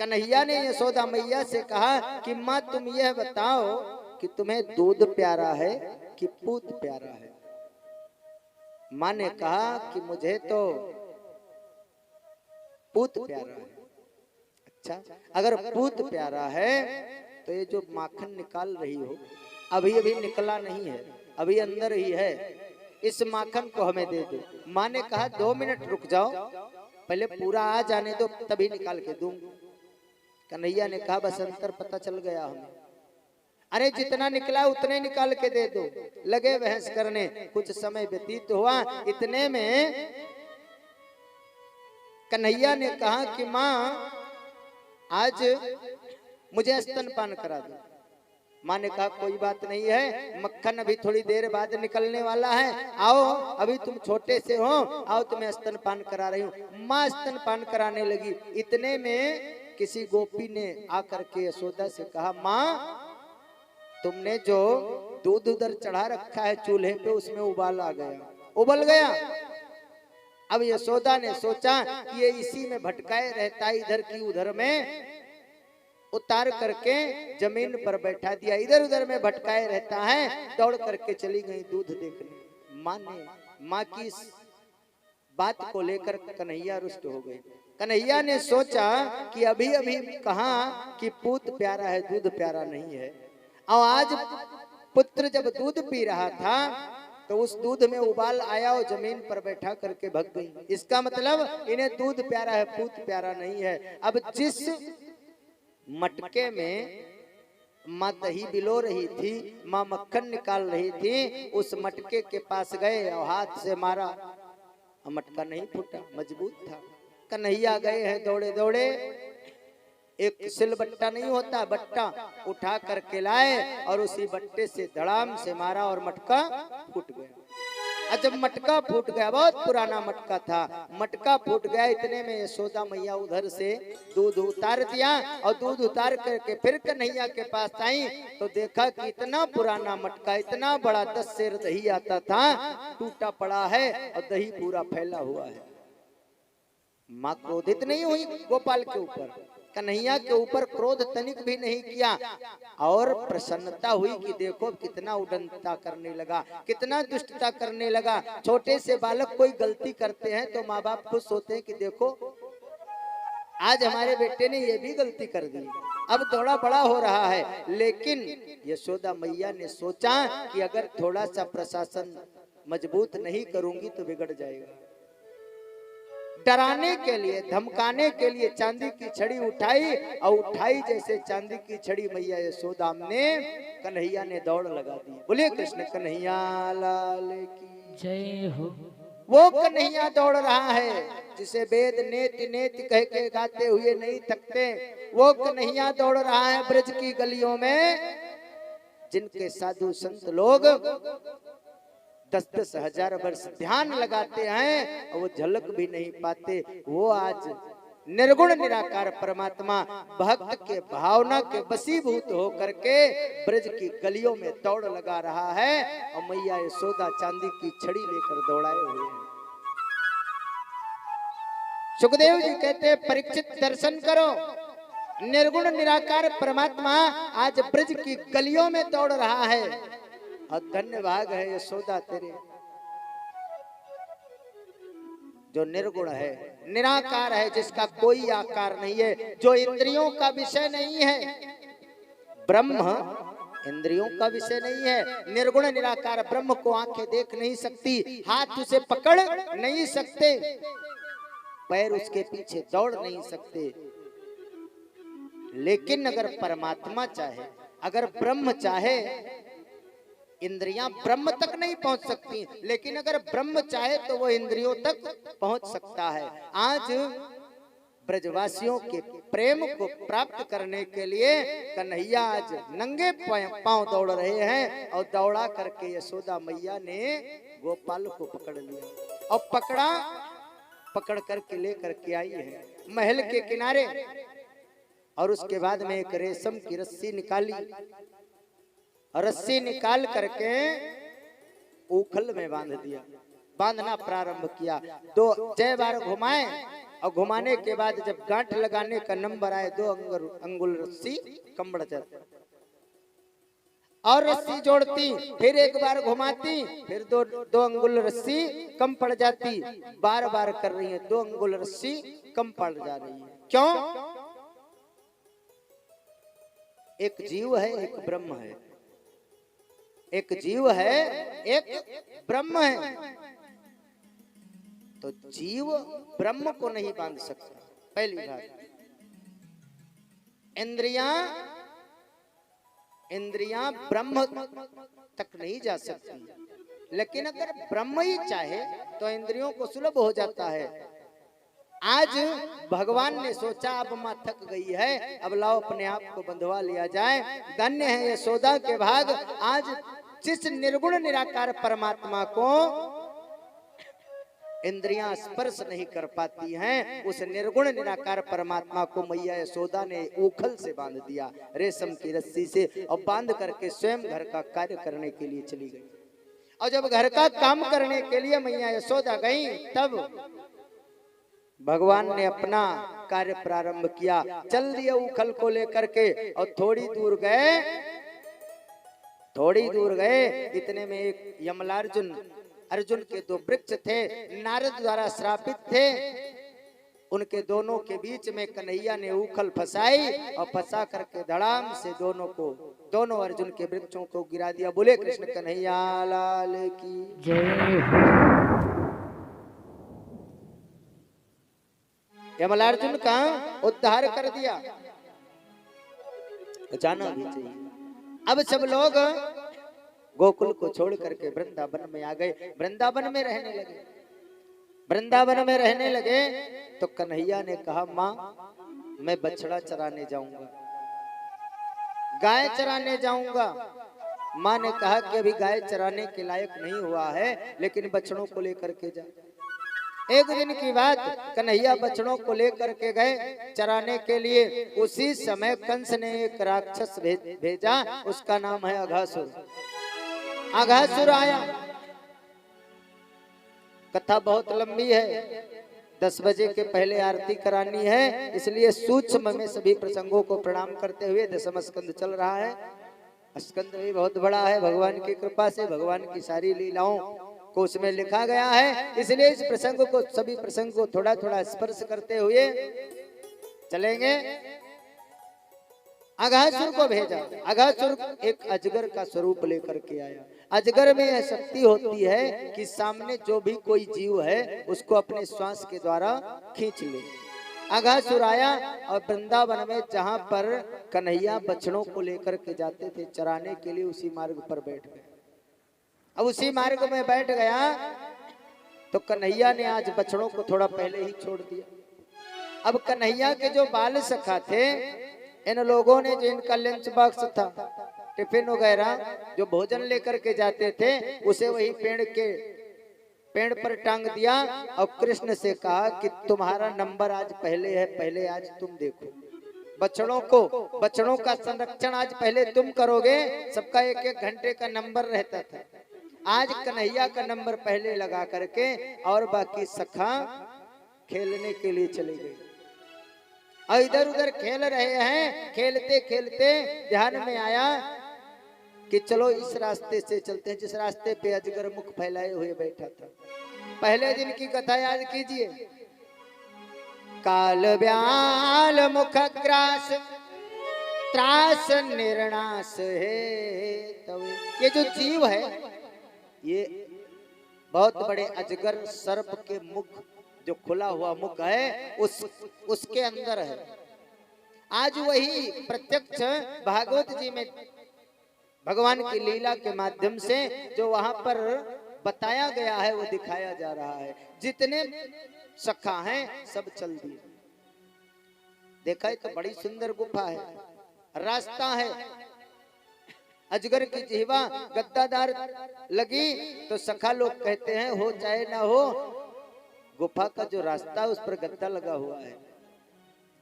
कन्हैया ने यशोदा मैया से कहा कि माँ तुम यह बताओ कि तुम्हें दूध प्यारा है कि पूत प्यारा है। माँ ने कहा कि मुझे तो पूत प्यारा है। अच्छा, अगर पूत प्यारा है तो ये जो माखन निकाल रही हो अभी अभी निकला नहीं है, अभी अंदर ही है, इस माखन को हमें दे दो। माँ ने कहा 2 मिनट रुक जाओ, पहले पूरा आ जाने दो तभी निकाल के दूं। कन्हैया ने कहा बस अंतर पता चल गया हमें। अरे जितना निकला उतने निकाल के दे दो। लगे बहस करने, कुछ समय व्यतीत हुआ। इतने में कन्हैया ने कहा कि माँ आज मुझे स्तनपान करा दो। माँ ने कहा कोई बात नहीं है, मक्खन अभी थोड़ी देर बाद निकलने वाला है, आओ अभी तुम छोटे से हो, आओ तुम्हें स्तनपान करा रही हूँ। माँ स्तनपान कराने लगी। इतने में किसी गोपी ने आकर के यशोदा से कहा माँ तुमने जो दूध उधर चढ़ा रखा है चूल्हे पे उसमें उबाल आ गया, उबल गया। अब यशोदा ने सोचा कि ये इसी में भटकाए रहता है, इधर की उधर में उतार करके जमीन पर बैठा दिया, इधर उधर में भटकाए रहता है। दौड़ करके चली गई दूध देखने। माँ की इस बात को लेकर कन्हैया रुष्ट हो गई। कन्हैया ने सोचा कि अभी अभी कहा कि पूत प्यारा है, दूध प्यारा नहीं है, और आज पुत्र जब दूध पी रहा था तो उस दूध में उबाल आया और जमीन पर बैठा करके भग गई। इसका मतलब इन्हें दूध प्यारा है, पूत प्यारा नहीं है। अब जिस मटके में माँ दही बिलो रही थी, माँ मक्खन निकाल रही थी, उस मटके के पास गए और हाथ से मारा, मटका नहीं फूटा, मजबूत था। कन्हैया गए हैं दौड़े दौड़े, एक सिलबट्टा नहीं होता, बट्टा उठा करके लाए और उसी बट्टे से धड़ाम से मारा और मटका फूट गया। जब मटका फूट गया, बहुत पुराना मटका था, मटका फूट गया। इतने में यशोदा मैया उधर से दूध उतार दिया और दूध उतार करके फिर कन्हैया के पास आई तो देखा कि इतना पुराना मटका, इतना बड़ा 10 सेर दही आता था, टूटा पड़ा है और दही पूरा फैला हुआ है। माँ क्रोधित नहीं हुई गोपाल के ऊपर, कन्हैया के ऊपर क्रोध तनिक भी नहीं किया और प्रसन्नता हुई कि देखो कितना उदंडता करने लगा, कितना दुष्टता करने लगा। छोटे से बालक कोई गलती करते हैं तो माँ बाप खुश होते हैं कि देखो आज हमारे बेटे ने ये भी गलती कर दी, अब थोड़ा बड़ा हो रहा है। लेकिन यशोदा मैया ने सोचा कि अगर थोड़ा सा प्रशासन मजबूत नहीं करूंगी तो बिगड़ जाएगा। डराने के लिए, धमकाने के लिए चांदी की छड़ी उठाई और उठाई जैसे चांदी की छड़ी मैया यशोदा ने, कन्हैया ने दौड़ लगा दी। बोलिए कृष्ण कन्हैया लाल की जय हो। वो कन्हैया दौड़ रहा है जिसे वेद नेति नेति कह के गाते हुए नहीं थकते। वो कन्हैया दौड़ रहा है ब्रज की गलियों में, जिनके साधु संत लोग 10-10 हजार वर्ष ध्यान लगाते हैं और वो झलक भी नहीं पाते। वो आज निर्गुण निराकार परमात्मा भक्त के भावना के वशीभूत होकर के ब्रज की गलियों में दौड़ लगा रहा है और मैया यशोदा चांदी की छड़ी लेकर दौड़ाए हुए हैं। सुखदेव जी कहते हैं परीक्षित दर्शन करो, निर्गुण निराकार परमात्मा आज ब्रज की गलियों में दौड़ रहा है और धन्य भाग है यशोदा तेरे जो निर्गुण है, निराकार है, जिसका कोई आकार नहीं है, जो इंद्रियों का विषय नहीं है। ब्रह्म इंद्रियों का विषय नहीं है। निर्गुण निराकार ब्रह्म को आंखें देख नहीं सकती, हाथ उसे पकड़ नहीं सकते, पैर उसके पीछे दौड़ नहीं सकते। लेकिन अगर परमात्मा चाहे, अगर ब्रह्म चाहे, इंद्रियां ब्रह्म तक नहीं पहुंच सकती, लेकिन अगर ब्रह्म चाहे तो वो इंद्रियों तक पहुंच सकता है। आज ब्रजवासियों के प्रेम को प्राप्त करने के लिए कन्हैया आज नंगे पांव दौड़ रहे हैं और दौड़ा करके यशोदा मैया ने गोपाल को पकड़ लिया और पकड़ करके लेकर के आई है महल के किनारे। और उसके बाद में एक रेशम की रस्सी निकाली, रस्सी निकाल करके उखल में बांध दिया, बांधना प्रारंभ किया। 2 जय बार घुमाए और घुमाने के बाद जब गांठ लगाने का नंबर आए 2 अंगुल रस्सी कम बढ़ जाती, और रस्सी जोड़ती, फिर एक बार घुमाती, फिर दो अंगुल रस्सी कम पड़ जाती। बार बार कर रही है, 2 अंगुल रस्सी कम पड़ जा रही है। क्यों? एक जीव है, एक ब्रह्म है। एक जीव है, एक ब्रह्म है। तो जीव ब्रह्म को नहीं बांध सकता, पहली बात। इंद्रियां ब्रह्म तक नहीं जा सकती, लेकिन अगर ब्रह्म ही चाहे तो इंद्रियों को सुलभ हो जाता है। आज भगवान ने सोचा अब मां थक गई है, अब लाओ अपने आप को बंधवा लिया जाए। धन्य है यशोदा के भाग, आज जिस निर्गुण निराकार परमात्मा को इंद्रियां स्पर्श नहीं कर पाती हैं, उस निर्गुण निराकार परमात्मा को मैया यशोदा ने ऊखल से बांध दिया, रेशम की रस्सी से, और बांध करके स्वयं घर का कार्य करने के लिए चली गई। और जब घर का काम करने के लिए मैया यशोदा गई, तब भगवान ने अपना कार्य प्रारंभ किया। चल दिए ऊखल को लेकर के, और थोड़ी दूर गए, इतने में एक यमलार्जुन, अर्जुन के 2 वृक्ष थे, नारद द्वारा श्रापित थे। उनके दोनों के बीच में कन्हैया ने ऊखल फंसाई, और फंसा करके धड़ाम से दोनों अर्जुन के वृक्षों को गिरा दिया। बोले कृष्ण कन्हैया लाल की जय। यमलार्जुन का उद्धार कर दिया, जाना भी चाहिए। अब सब लोग गोकुल को छोड़ करके वृंदावन में आ गए, वृंदावन में रहने लगे। तो कन्हैया ने कहा, माँ मैं बछड़ा चराने जाऊंगा, गाय चराने जाऊंगा। माँ ने कहा कि अभी गाय चराने के लायक नहीं हुआ है, लेकिन बछड़ों को लेकर के जा। एक दिन की बात, कन्हैया बछड़ों को लेकर के गए चराने के लिए। उसी समय कंस ने एक राक्षस भेजा, उसका नाम है अघासुर। अघासुर आया, कथा बहुत लंबी है, 10 बजे के पहले आरती करानी है, इसलिए सूक्ष्म में सभी प्रसंगों को प्रणाम करते हुए 10वां स्कंद चल रहा है। स्कंद भी बहुत बड़ा है, भगवान की कृपा से भगवान की सारी लीलाओं को उसमें लिखा गया है, इसलिए इस प्रसंग को, सभी प्रसंग को थोड़ा थोड़ा स्पर्श करते हुए चलेंगे। अघासुर को भेजा, अघासुर एक अजगर का स्वरूप लेकर के आया। अजगर में यह शक्ति होती है कि सामने जो भी कोई जीव है उसको अपने श्वास के द्वारा खींच ले। अघासुर आया और वृंदावन में जहां पर कन्हैया बछड़ों को लेकर के जाते थे चराने के लिए, उसी मार्ग पर बैठ गया। अब उसी मार्ग में बैठ गया तो कन्हैया ने आज बछड़ों को थोड़ा पहले ही छोड़ दिया। अब कन्हैया के जो बाल सखा थे, इन लोगों ने, जो इनका लंच बॉक्स था, टिफिन वगैरह जो भोजन लेकर के जाते थे, उसे वही पेड़ पर टांग दिया और कृष्ण से कहा कि तुम्हारा नंबर आज पहले है, पहले आज तुम देखो। बछड़ों का संरक्षण आज पहले तुम करोगे। सबका 1-1 घंटे का नंबर रहता था, आज कन्हैया का नंबर पहले लगा करके और बाकी सखा खेलने के लिए चले गए। और इधर उधर खेल रहे हैं, खेलते खेलते ध्यान में आया कि चलो इस रास्ते से चलते हैं, जिस रास्ते पे अजगर मुख फैलाए हुए बैठा था। पहले दिन की कथा याद कीजिए। काल व्याल मुख ग्रास त्रास निर्णास है तवे। ये जो जीव है, ये बहुत बड़े अजगर सर्प के मुख, जो खुला हुआ मुख है, उसके अंदर है। आज वही प्रत्यक्ष भागवत जी में भगवान की लीला के माध्यम से जो वहां पर बताया गया है वो दिखाया जा रहा है। जितने सखा हैं सब चल दिए। देखा है तो बड़ी सुंदर गुफा है, रास्ता है। अजगर की जिह्वा गद्दादार लगी तो सखा लोग कहते हैं हो चाहे ना हो, गुफा का जो रास्ता उस पर गद्दा लगा हुआ है।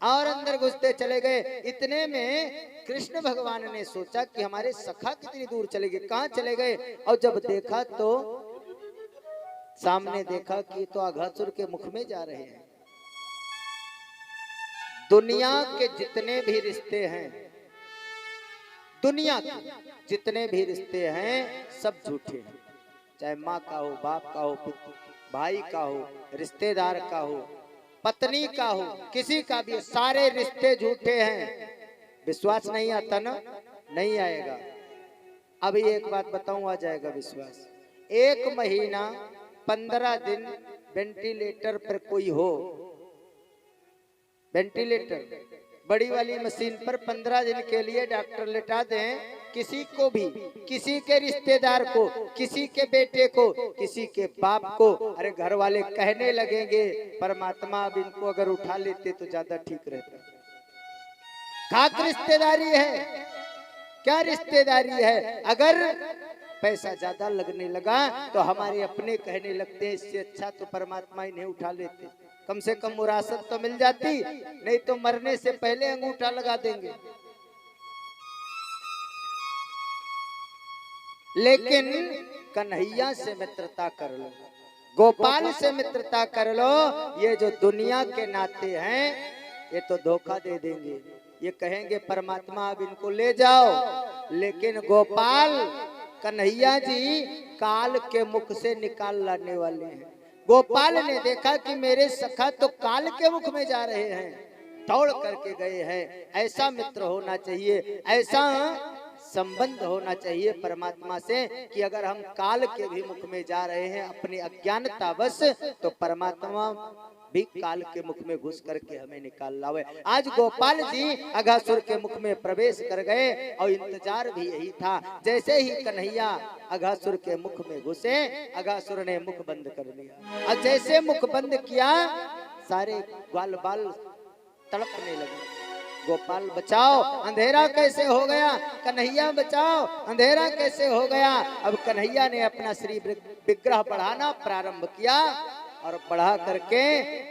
और अंदर घुसते चले गए। इतने में कृष्ण भगवान ने सोचा कि हमारे सखा कितनी दूर चले गए, कहाँ चले गए। और जब देखा तो सामने देखा कि तो अघासुर के मुख में जा रहे हैं। दुनिया के जितने भी रिश्ते हैं, दुनिया के जितने भी रिश्ते हैं सब झूठे हैं। चाहे माँ का हो, बाप का हो, भाई का हो, रिश्तेदार का हो, पत्नी का हो, किसी का भी, सारे रिश्ते झूठे हैं। विश्वास नहीं आता ना? नहीं आएगा। अभी एक बात बताऊं, आ जाएगा विश्वास। 1 महीना 15 दिन वेंटिलेटर पर कोई हो, वेंटिलेटर बड़ी वाली मशीन पर 15 दिन के लिए डॉक्टर लेटा दें किसी को भी, किसी के रिश्तेदार को, किसी के बेटे को, किसी के बाप को, अरे घर वाले कहने लगेंगे परमात्मा अब इनको अगर उठा लेते तो ज्यादा ठीक रहता। खाक रिश्तेदारी है, क्या रिश्तेदारी है? अगर पैसा ज्यादा लगने लगा तो हमारे अपने कहने लगते हैं इससे अच्छा तो परमात्मा इन्हें उठा लेते, कम से कम विरासत तो मिल जाती, नहीं तो मरने से पहले अंगूठा लगा देंगे। लेकिन कन्हैया से मित्रता कर लो, गोपाल से मित्रता कर लो, ये जो दुनिया के नाते हैं ये तो धोखा दे देंगे। ये कहेंगे परमात्मा अब इनको ले जाओ, लेकिन गोपाल कन्हैया जी काल के मुख से निकाल लाने वाले हैं। गोपाल ने देखा कि मेरे सखा तो काल के मुख में जा रहे हैं, दौड़ करके गए हैं। ऐसा मित्र होना चाहिए, ऐसा संबंध होना चाहिए परमात्मा से कि अगर हम काल के भी मुख में जा रहे हैं अपनी अज्ञानतावश, तो परमात्मा भी काल के मुख में घुस करके हमें निकाल लावे। आज गोपाल जी अघासुर के मुख में प्रवेश कर गए और इंतजार भी यही था। जैसे ही कन्हैया अघासुर के मुख में घुसे, अघासुर ने मुख बंद कर दिया, और जैसे मुख बंद किया सारे ग्वाल बाल तड़पने लगे। गोपाल बचाओ, अंधेरा कैसे हो गया? कन्हैया बचाओ, अंधेरा कैसे हो गया? अब कन्हैया ने अपना श्री विग्रह बढ़ाना प्रारंभ किया और बढ़ा करके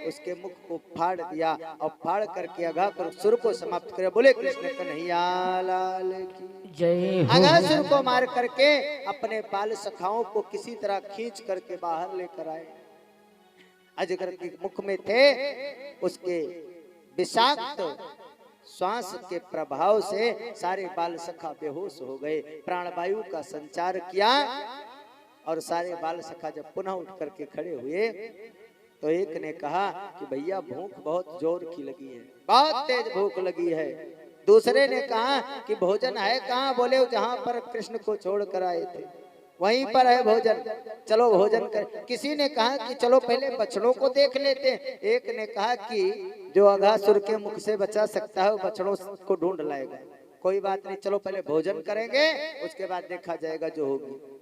उसके मुख को फाड़ दिया और फाड़ करके अघासुर को समाप्त करे। बोले कृष्ण कन्हैया लाल की जय। अघासुर को मार करके अपने बाल सखाओं को किसी तरह खींच करके बाहर लेकर आए। अजगर के मुख में थे, उसके विषाक्त श्वास के प्रभाव से सारे बाल सखा बेहोश हो गए। प्राणवायु का संचार किया और सारे बाल सखा जब पुनः उठ करके खड़े हुए तो एक ने कहा कि भैया भूख बहुत जोर की लगी है, बहुत तेज भूख लगी है। दूसरे ने कहा कि भोजन है कहाँ? बोले जहाँ पर कृष्ण को छोड़ कर आए थे वहीं पर है भोजन, चलो भोजन कर। किसी ने कहा कि चलो पहले बछड़ों को देख लेते। एक ने कहा कि जो अघासुर के मुख से बचा सकता है वो बछड़ों को ढूंढ लाएगा। कोई बात नहीं, चलो पहले भोजन करेंगे उसके बाद देखा जाएगा जो होगी।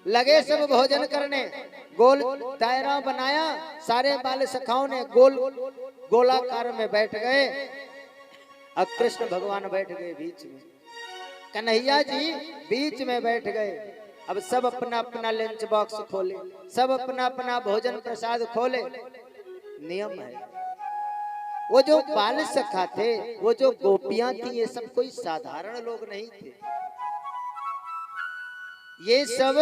लगे सब भोजन करने, गोल दायरा बनाया, सारे बाल सखाओं ने गोलाकार में बैठ गए। अब कृष्ण भगवान बैठ गए बीच में, कन्हैया जी बीच में बैठ गए। अब सब अपना अपना लंच बॉक्स खोले, सब अपना अपना भोजन प्रसाद खोले। नियम है, वो जो बाल सखा थे, वो जो गोपियां थी, ये सब कोई साधारण लोग नहीं थे। ये सब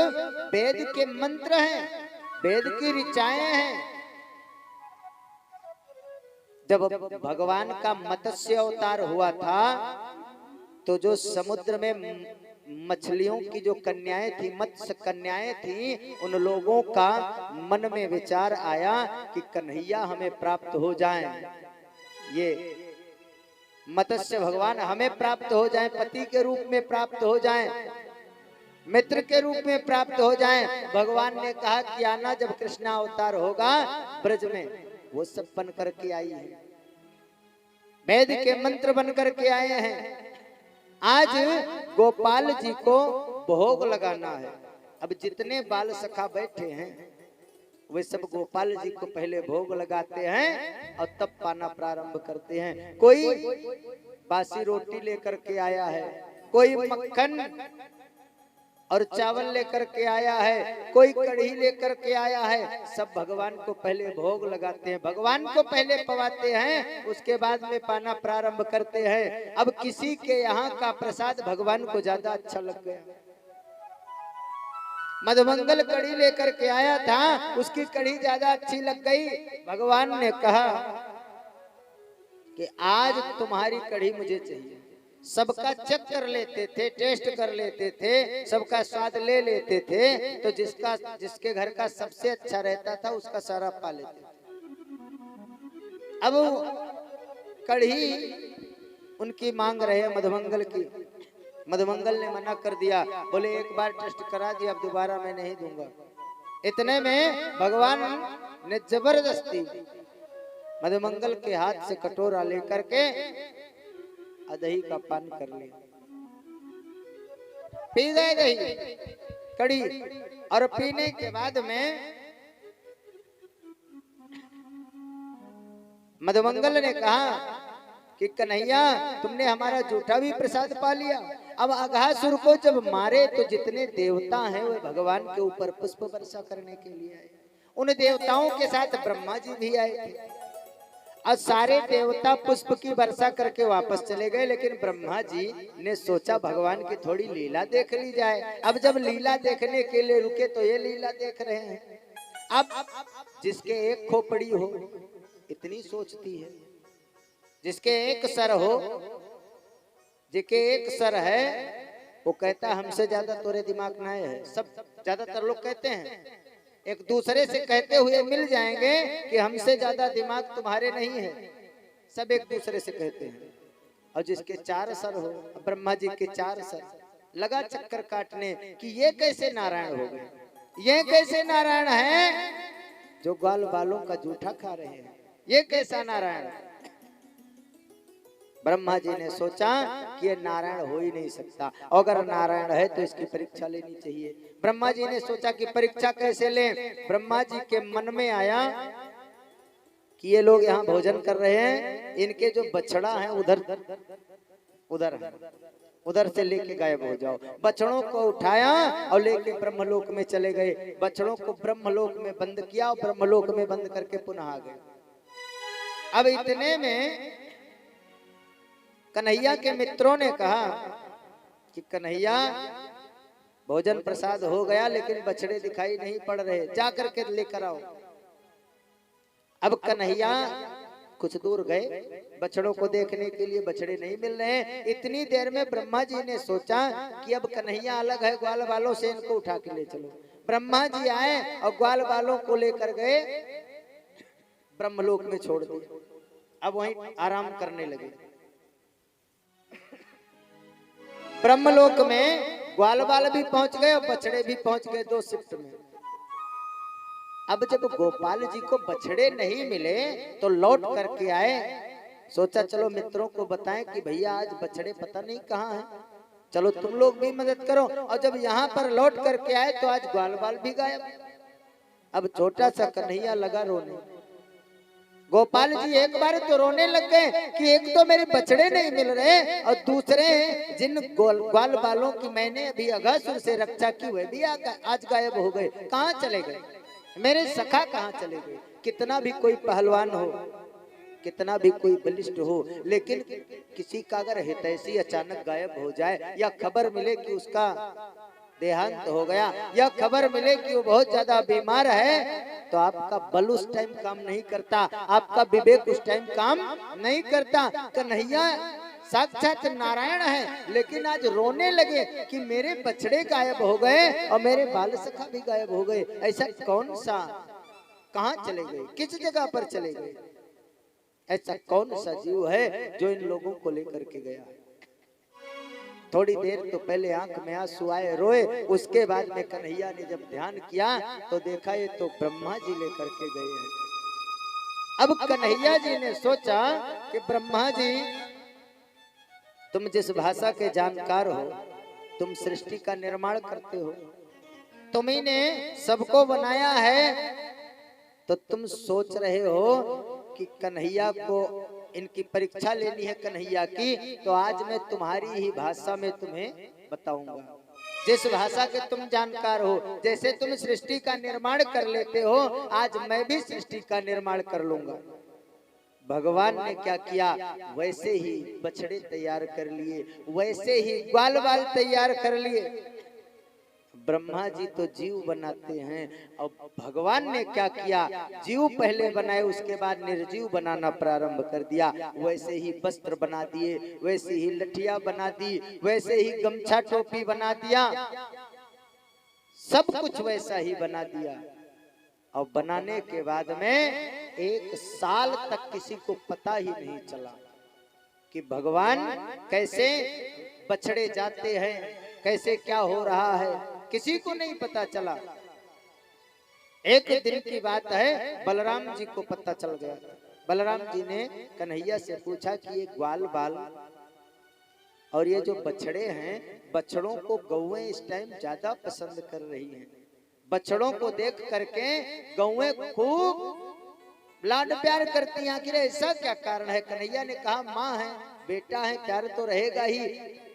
वेद के मंत्र हैं, वेद की ऋचाएं हैं। जब भगवान का मत्स्य अवतार हुआ था तो जो समुद्र में मछलियों की जो कन्याएं थी, मत्स्य कन्याएं थी, उन लोगों का मन में विचार आया कि कन्हैया हमें प्राप्त हो जाएं, ये मत्स्य भगवान हमें प्राप्त हो जाएं, पति के रूप में प्राप्त हो जाएं, मित्र के रूप में प्राप्त हो जाएं। भगवान ने कहा कि आना, जब कृष्णा अवतार होगा ब्रज में, वो सब बन करके आई है, वेद के मंत्र बन करके आए हैं। आज गोपाल जी को भोग लगाना है। अब जितने बाल सखा बैठे हैं वे सब गोपाल जी को पहले भोग लगाते हैं और तब पाना प्रारंभ करते हैं। कोई बासी रोटी लेकर के आया है, कोई मक्खन और चावल लेकर के आया है, कोई कढ़ी लेकर के आया है। सब भगवान को पहले भोग लगाते हैं, भगवान को पहले पवाते हैं, उसके बाद में पाना प्रारंभ करते हैं। अब किसी के यहाँ का प्रसाद भगवान को ज्यादा अच्छा लग गया, मधुमंगल कढ़ी लेकर के आया था, उसकी कढ़ी ज्यादा अच्छी लग गई। भगवान ने कहा कि आज तुम्हारी कढ़ी मुझे चाहिए। सबका चेक कर लेते थे, टेस्ट कर लेते थे, सबका स्वाद ले लेते थे, तो जिसके घर का सबसे अच्छा रहता था उसका सारा पा लेते थे। अब कढ़ी उनकी मांग रहे मधुमंगल की, मधुमंगल ने मना कर दिया, बोले एक बार टेस्ट करा दिया, अब दोबारा मैं नहीं दूंगा। इतने में भगवान ने जबरदस्ती मधुमंगल के हाथ से कटोरा लेकर के दही का पान कर लिया, पी गए दही कड़ी। और पीने के बाद में मधुमंगल ने कहा कि कन्हैया तुमने हमारा जूठा भी प्रसाद पा लिया। अब अघासुर को जब मारे तो जितने देवता हैं वे भगवान के ऊपर पुष्प वर्षा करने के लिए आए। उन देवताओं के साथ ब्रह्मा जी भी आए थे और सारे देवता पुष्प की वर्षा करके वापस चले गए। लेकिन ब्रह्मा जी ने सोचा भगवान की थोड़ी लीला देख ली जाए। अब जब लीला देखने के लिए रुके तो ये लीला देख रहे हैं। अब जिसके एक खोपड़ी हो इतनी सोचती है, जिसके एक सर हो, जिसके एक सर है, वो कहता हमसे ज्यादा तोरे दिमाग ना है। सब ज्यादातर लोग कहते हैं, एक दूसरे से कहते हुए मिल जाएंगे कि हमसे ज्यादा दिमाग तुम्हारे नहीं है। सब एक दूसरे से कहते हैं। और जिसके 4 सर हो, ब्रह्मा जी के 4 सर, लगा चक्कर काटने कि ये कैसे नारायण हो गए, ये कैसे नारायण है जो ग्वाल बालों का जूठा खा रहे हैं, ये कैसा नारायण। ब्रह्मा जी ने सोचा कि ये नारायण हो ही नहीं सकता, अगर नारायण है तो इसकी परीक्षा लेनी चाहिए। ब्रह्मा जी ने सोचा कि परीक्षा कैसे लें। ब्रह्मा जी के मन में आया कि ये लोग यहाँ भोजन कर रहे हैं, इनके जो बछड़ा है उधर उधर से लेके गायब हो जाओ। बछड़ों को उठाया और लेके ब्रह्मलोक में चले गए। बछड़ों को ब्रह्मलोक में बंद किया और ब्रह्मलोक में बंद करके पुनः आ गए। अब इतने में कन्हैया के मित्रों ने कहा कि कन्हैया भोजन प्रसाद हो गया लेकिन बछड़े दिखाई नहीं पड़ रहे, जाकर के लेकर आओ। अब कन्हैया कुछ दूर गए बछड़ों को देखने के लिए, बछड़े नहीं मिल रहे हैं। इतनी देर में ब्रह्मा जी ने सोचा कि अब कन्हैया अलग है, ग्वाल बालों से इनको उठा के ले चलो। ब्रह्मा जी आए और ग्वाल बालों को लेकर गए, ब्रह्मलोक में छोड़ दिए। अब वहीं आराम करने लगे। ब्रह्मलोक में ग्वाल बाल भी पहुंच गए और बछड़े भी पहुंच गए 2 शिफ्ट में। अब जब गोपाल जी को बछड़े नहीं मिले तो लौट करके आए। सोचा चलो मित्रों को बताएं कि भैया आज बछड़े पता नहीं कहाँ हैं, चलो तुम लोग भी मदद करो। और जब यहाँ पर लौट करके आए तो आज ग्वाल बाल भी गायब। अब छोटा सा कन्हैया लगा रोने। गोपाल जी एक बार तो रोने लग गए कि एक तो मेरे बछड़े नहीं मिल रहे और दूसरे जिन ग्वाल बालों की मैंने अभी अघासुर से रक्षा की वह भी आज गायब हो गए। कहाँ चले गए मेरे सखा, कहाँ चले गए। कितना भी कोई पहलवान हो, कितना भी कोई बलिष्ठ हो, लेकिन किसी का अगर हितैषी अचानक गायब हो जाए या खबर मिले कि उसका देहांत हो गया या खबर मिले कि वो बहुत ज्यादा बीमार है, तो आपका बल उस टाइम काम नहीं करता, आपका विवेक उस टाइम काम नहीं करता। कन्हैया साक्षात नारायण है, लेकिन आज रोने लगे कि मेरे बछड़े गायब हो गए और मेरे बाल सखा भी गायब हो गए। ऐसा कौन सा, कहाँ चले गए, किस जगह पर चले गए, ऐसा कौन सा जीव है जो इन लोगों को लेकर के गया। थोड़ी देर तो पहले आंख में आंसू आए, रोए। उसके बाद में कन्हैया ने जब ध्यान किया तो देखा ये तो ब्रह्मा जी लेकर के गए हैं। अब कन्हैया जी ने सोचा कि ब्रह्मा जी तुम जिस भाषा के जानकार हो, तुम सृष्टि का निर्माण करते हो, तुम्ही ने सबको बनाया है, तो तुम सोच रहे हो कि कन्हैया को इनकी परीक्षा लेनी है कन्हैया की, तो आज मैं तुम्हारी ही भाषा में तुम्हें बताऊंगा। जिस भाषा के तुम जानकार हो, जैसे तुम सृष्टि का निर्माण कर लेते हो, आज मैं भी सृष्टि का निर्माण कर लूंगा। भगवान ने क्या किया, वैसे ही बछड़े तैयार कर लिए, वैसे ही ग्वाल बाल तैयार कर लिए। ब्रह्मा जी तो जीव बनाते हैं और भगवान ने क्या किया, जीव पहले बनाए उसके बाद निर्जीव बनाना प्रारंभ कर दिया। वैसे ही वस्त्र बना दिए, वैसे ही लठिया बना दी, वैसे ही गमछा टोपी बना दिया, सब कुछ वैसा ही बना दिया। और बनाने के बाद में 1 साल तक किसी को पता ही नहीं चला कि भगवान कैसे बछड़े जाते हैं, कैसे क्या हो रहा है, किसी को नहीं पता चला। एक दिन की बात है, बलराम जी को पता चल गया। बलराम जी ने कन्हैया से पूछा कि ये ग्वाल बाल और ये जो बछड़े हैं, बछड़ों को गौएं इस टाइम ज्यादा पसंद कर रही हैं। बछड़ों को देख करके गौएं खूब लाड प्यार करती हैं, आखिर ऐसा क्या कारण है? कन्हैया ने कहा माँ है, बेटा है, प्यार तो रहेगा ही।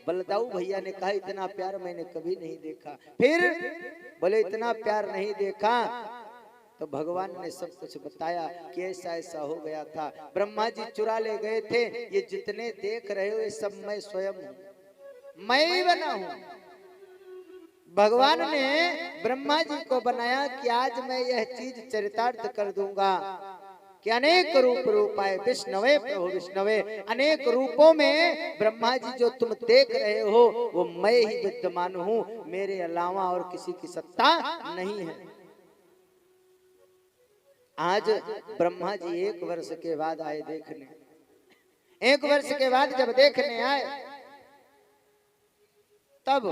बलदाऊ भैया ने कहा इतना प्यार मैंने कभी नहीं देखा। फिर बोले इतना प्यार नहीं देखा तो भगवान ने सब कुछ बताया कि ऐसा ऐसा हो गया था। ब्रह्मा जी चुरा ले गए थे, ये जितने देख रहे हो ये सब मैं स्वयं हूँ, मैं ही बना हूँ। भगवान ने ब्रह्मा जी को बनाया कि आज मैं यह चीज चरितार्थ कर दूंगा कि अनेक रूप रूपाए विष्णवे प्रभु विष्णवे, अनेक रूपों में ब्रह्मा जी जो तुम देख रहे हो वो मैं ही विद्यमान हूँ, मेरे अलावा और किसी की सत्ता नहीं है। आज ब्रह्मा जी 1 वर्ष के बाद आए देखने। 1 वर्ष के बाद जब देखने आए तब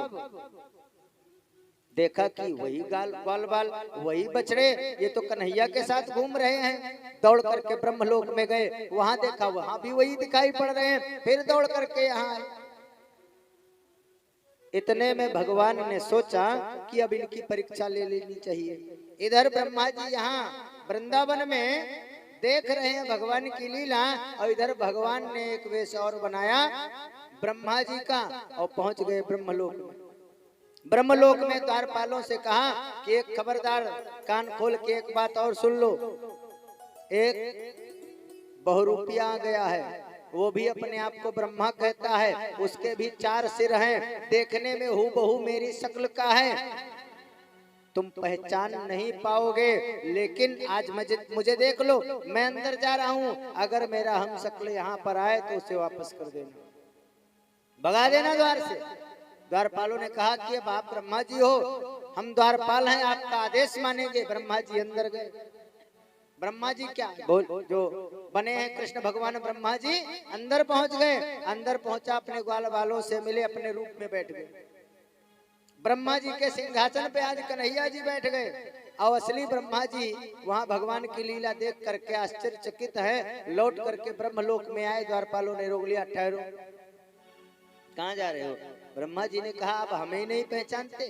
देखा कि वही ग्वाल बाल, वही बछड़े, ये तो कन्हैया के साथ घूम रहे हैं। दौड़ करके ब्रह्मलोक में गए, वहां देखा वहां भी वही दिखाई पड़ रहे हैं। फिर दौड़ करके यहाँ आए। इतने में भगवान ने सोचा कि अब इनकी परीक्षा ले लेनी चाहिए। इधर ब्रह्मा जी यहाँ वृंदावन में देख रहे हैं भगवान की लीला, और इधर भगवान ने एक वेश और बनाया ब्रह्मा जी का और पहुंच गए ब्रह्मलोक में। ब्रह्मलोक में द्वारपालों से कहा कि एक खबरदार, कान खोल के एक बात और सुन लो। एक बहुरूपिया आ गया है, वो भी अपने आप को ब्रह्मा कहता है, उसके भी 4 सिर हैं, देखने में हूबहू मेरी शक्ल का है। तुम पहचान नहीं पाओगे, लेकिन आज मुझे देख लो, मैं अंदर जा रहा हूँ। अगर मेरा हम शक्ल यहाँ पर आए तो उसे वापस कर देना, भगा देना द्वार से। द्वारपालों ने कहा कि अब आप ब्रह्मा जी हो, हम द्वारपाल हैं, आपका आदेश मानेंगे। ब्रह्मा जी अंदर गए। ब्रह्मा जी क्या जो बने हैं कृष्ण भगवान, ब्रह्मा जी अंदर पहुंच गए। अंदर पहुंचा, अपने ग्वाल बालों से मिले, अपने रूप में बैठ गए। ब्रह्मा जी के सिंहासन पे आज कन्हैया जी बैठ गए और असली ब्रह्मा जी वहां भगवान की लीला देख करके आश्चर्यचकित है। लौट करके ब्रह्मलोक में आए। द्वारपालों ने रोक लिया, ठहरो, कहाँ जा रहे हो? ब्रह्मा जी ने कहा अब हमें नहीं पहचानते?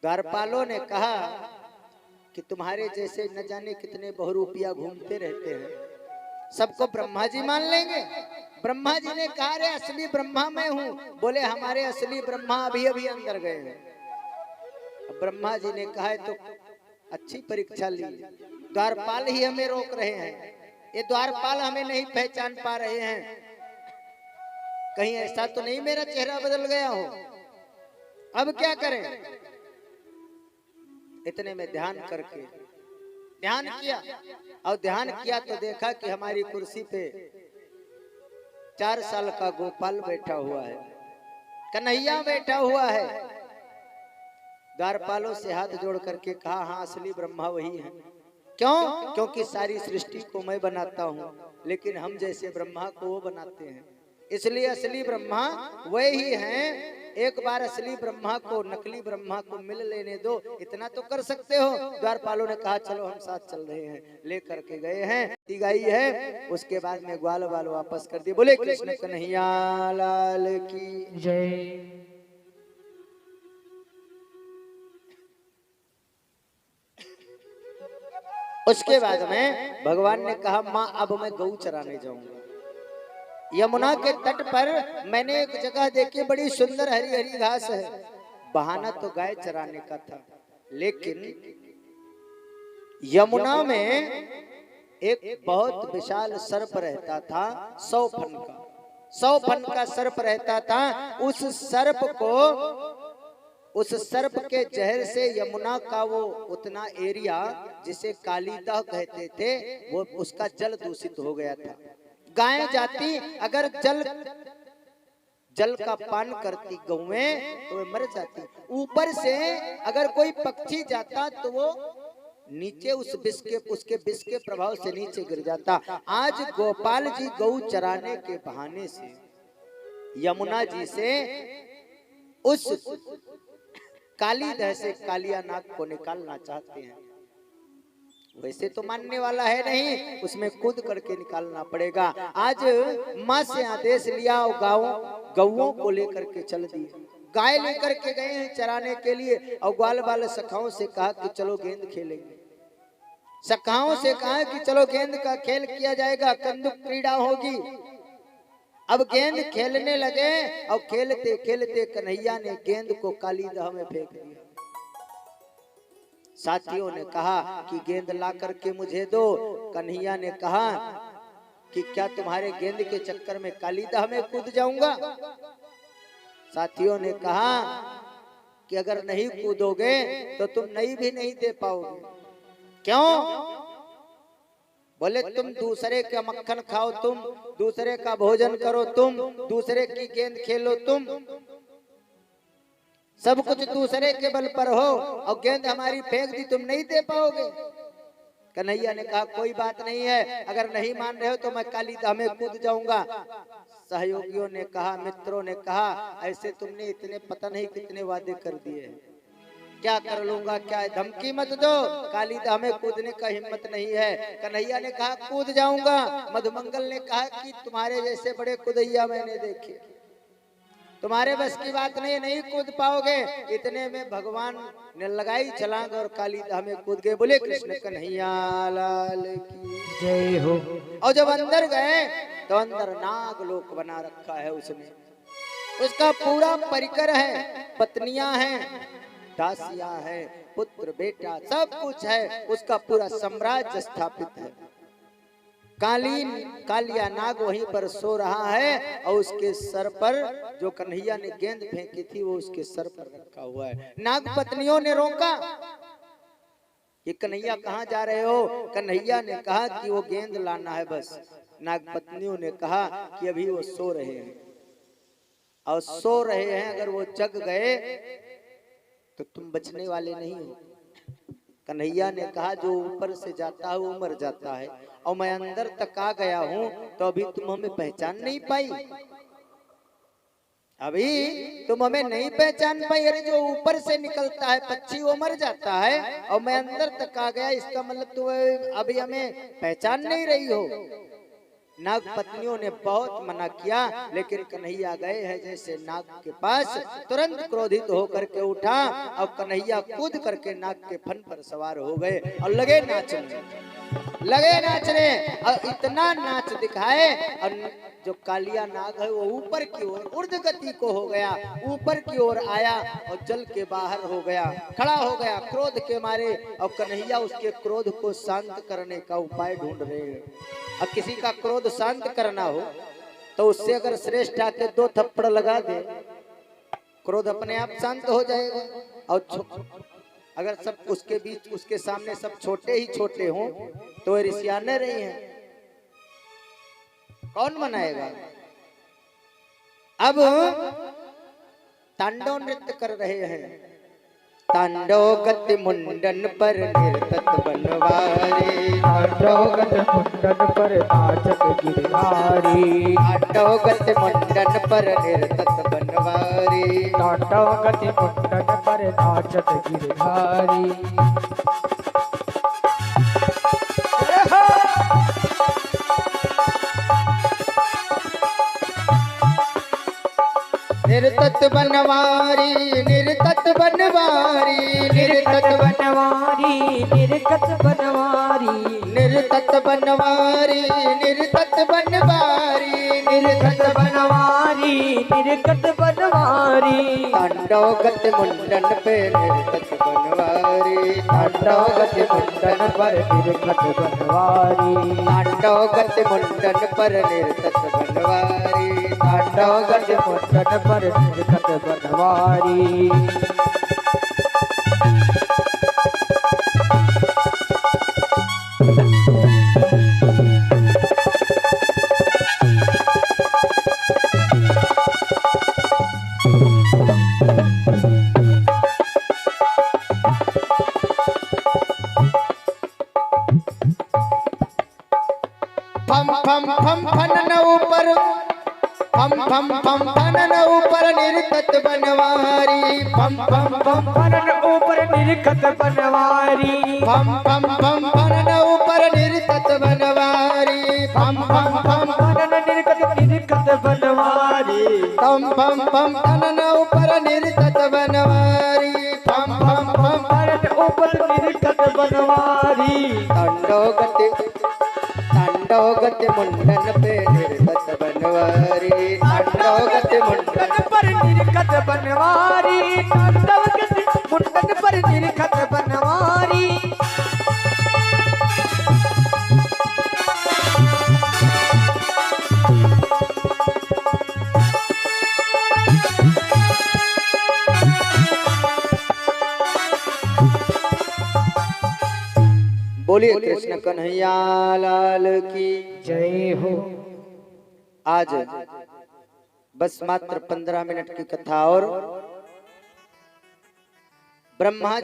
द्वारपालों ने कहा कि तुम्हारे जैसे न जाने कितने बहुरूपिया घूमते रहते हैं, सबको ब्रह्मा जी मान लेंगे? ब्रह्मा जी ने कहा रे असली ब्रह्मा मैं हूँ। बोले हमारे असली ब्रह्मा अभी अभी अंदर गए हैं। ब्रह्मा जी ने कहा तो अच्छी परीक्षा ली, द्वारपाल ही हमें रोक रहे हैं, ये द्वारपाल हमें नहीं पहचान पा रहे हैं, कहीं ऐसा तो नहीं मेरा चेहरा बदल गया हो, अब क्या करें? इतने में ध्यान करके ध्यान किया, और ध्यान किया तो देखा कि हमारी कुर्सी पे 4 साल का गोपाल बैठा हुआ है, कन्हैया बैठा हुआ है। द्वारपालों से हाथ जोड़ करके कहा हाँ असली ब्रह्मा वही है। क्यों? क्योंकि सारी सृष्टि को मैं बनाता हूँ, लेकिन हम जैसे ब्रह्मा को वो बनाते हैं, इसलिए असली ब्रह्मा वही हैं। एक बार असली ब्रह्मा को नकली ब्रह्मा को मिल लेने दो, इतना तो कर सकते हो। द्वारपालों ने कहा चलो हम साथ चल रहे हैं, लेकर के गए हैं, गाई है। उसके बाद में ग्वाल बाल वापस कर दिए। बोले कृष्ण कन्हैया लाल की जय। उसके बाद में भगवान ने कहा माँ अब मैं गौ चराने जाऊंगा। यमुना के तट पर मैंने एक जगह देखी, बड़ी सुंदर हरी हरी घास है। बहाना तो गाय चराने का था, लेकिन यमुना में एक बहुत विशाल सर्प रहता था, 100 फन का 100 फन का सर्प रहता था। उस सर्प को उस सर्प के जहर से यमुना का वो उतना एरिया जिसे कालीदह कहते थे वो उसका जल दूषित हो गया था। गाय जाती अगर जल का पान करती गौएं तो वे मर जाती। ऊपर से अगर कोई पक्षी जाता तो वो नीचे उसके विष के प्रभाव से नीचे गिर जाता। आज गोपाल जी गौ चराने के बहाने से यमुना जी से उस कालीदह से कालिया नाग को निकालना चाहते हैं। वैसे तो मानने वाला है नहीं, उसमें कूद करके निकालना पड़ेगा। आज माँ से आदेश लिया और गौओं को लेकर के चल दिए। गाय लेकर के गए हैं चराने के लिए और ग्वाल वाले सखाओं से कहा कि चलो गेंद खेलेंगे। सखाओं से कहा कि चलो गेंद का खेल किया जाएगा, कंदुक क्रीड़ा होगी। अब गेंद खेलने लगे और खेलते खेलते कन्हैया ने गेंद को कालीदह में फेंक दिया। साथियों ने कहा कि गेंद ला करके मुझे दो। कन्हैया ने कहा कि क्या तुम्हारे गेंद के चक्कर में कालीदह में कूद जाऊंगा। साथियों ने कहा कि अगर नहीं कूदोगे तो तुम नहीं भी नहीं दे पाओगे। क्यों? बोले तुम दूसरे का मक्खन खाओ, तुम दूसरे का भोजन करो, तुम दूसरे की गेंद खेलो, तुम सब कुछ दूसरे के बल पर हो और गेंद हमारी फेंक दी, तुम नहीं दे पाओगे। कन्हैया ने कहा कोई बात नहीं है, अगर नहीं मान रहे हो तो मैं कालीदह में कूद जाऊंगा। सहयोगियों ने कहा, मित्रों ने कहा, ऐसे तुमने इतने पता नहीं कितने वादे कर दिए, क्या कर लूंगा, क्या धमकी मत दो, कालीदह में कूदने का हिम्मत नहीं है। कन्हैया ने कहा कूद जाऊंगा। मधुमंगल ने कहा कि तुम्हारे जैसे बड़े कुदैया मैंने देखे, तुम्हारे बस की बात नहीं कूद पाओगे। इतने में भगवान ने लगाई छलांग और कालीदह में कूद गए। बोले कृष्ण कन्हैया लाल की जय हो। और जब अंदर गए तो अंदर नाग लोक बना रखा है उसने, उसका पूरा परिकर है, पत्नियां हैं, दासियां है, पुत्र बेटा सब कुछ है, उसका पूरा साम्राज्य स्थापित है। कालिया नाग वहीं पर सो रहा है और उसके सर पर जो कन्हैया ने गेंद फेंकी थी वो उसके सर पर रखा हुआ है। नाग पत्नियों ने रोका कि कन्हैया कहाँ जा रहे हो। कन्हैया ने कहा कि वो गेंद लाना है बस। नाग पत्नियों ने कहा कि अभी वो सो रहे हैं और सो रहे हैं, अगर वो जग गए तो तुम बचने वाले नहीं हो। कन्हैया ने कहा जो ऊपर से जाता है वो मर जाता है और मैं अंदर तक आ गया हूं तो अभी तुम हमें पहचान नहीं पाई, अभी तुम हमें नहीं पहचान पाई। अरे जो ऊपर से निकलता है पक्षी वो मर जाता है और मैं अंदर तक आ गया, इसका मतलब तुम अभी हमें पहचान नहीं रही हो। नाग पत्नियों ने बहुत मना किया लेकिन कन्हैया गए हैं जैसे नाग के पास, तुरंत क्रोधित होकर के उठा और कन्हैया कूद करके नाग के फन पर सवार हो गए और लगे नाचने और इतना नाच दिखाए और जो कालिया नाग है वो ऊपर की ओर ऊर्ध गति को हो गया, ऊपर की ओर आया और जल के बाहर हो गया, खड़ा हो गया क्रोध के मारे। और कन्हैया उसके क्रोध को शांत करने का उपाय ढूंढ रहे हैं। अब किसी का क्रोध शांत करना हो तो उससे अगर श्रेष्ठ आके 2 थप्पड़ लगा दे, क्रोध अपने आप शांत हो जाएगा। और अगर सब उसके बीच उसके सामने सब छोटे ही छोटे हों तो ऋषियाने रही हैं, कौन मनाएगा। अब तांडव नृत्य कर रहे हैं। तांडव गति मुंडन पर निर्तत बनवारी, तांडव गति मुंडन पर नाचत गिरधारी, तांडव गति मुंडन पर निर्तत बनवारी, तांडव गति मुंडन पर नाचत गिरधारी। निर्तत बनवारी, निर्तत बनवारी, निर्तत बनवारी, निर्तत बनवारी, निर्तत बनवारी, निर्तत बनवारी, निर्तत बनवारी, निर्तत बनवारी। तांडव गति मुंडन पे निर्तत बनवारी, तांडव गति मुंडन पर निर्तत बनवारी, तांडव गति मुंडन पर निर्तत बनवारी, तांडव गति मुंडन पर निर्तत बनवारी। फम फम फम फनन ऊपर फम फम फम फनन ऊपर निर्कत बनवारी फम फम फम फनन ऊपर निरखत बनवारी फम फम फम फनन ऊपर निर्कत बनवारी फम फम फम फनन निरखत बनवारी फम फम फम फनन ऊपर निर्कत बनवारी फम फम फम फनन ऊपर निरखत बनवारी तांडवगति मुंडन पे निर्गत बनवारी तांडवगति मुंडन पर निरखत बनवारी तांडवगति मुंडन पर निरखत बनवारी बोलिए कृष्ण कन्हैया लाल की जय हो। आज बस मात्र 15 मिनट की कथा और ब्रह्मा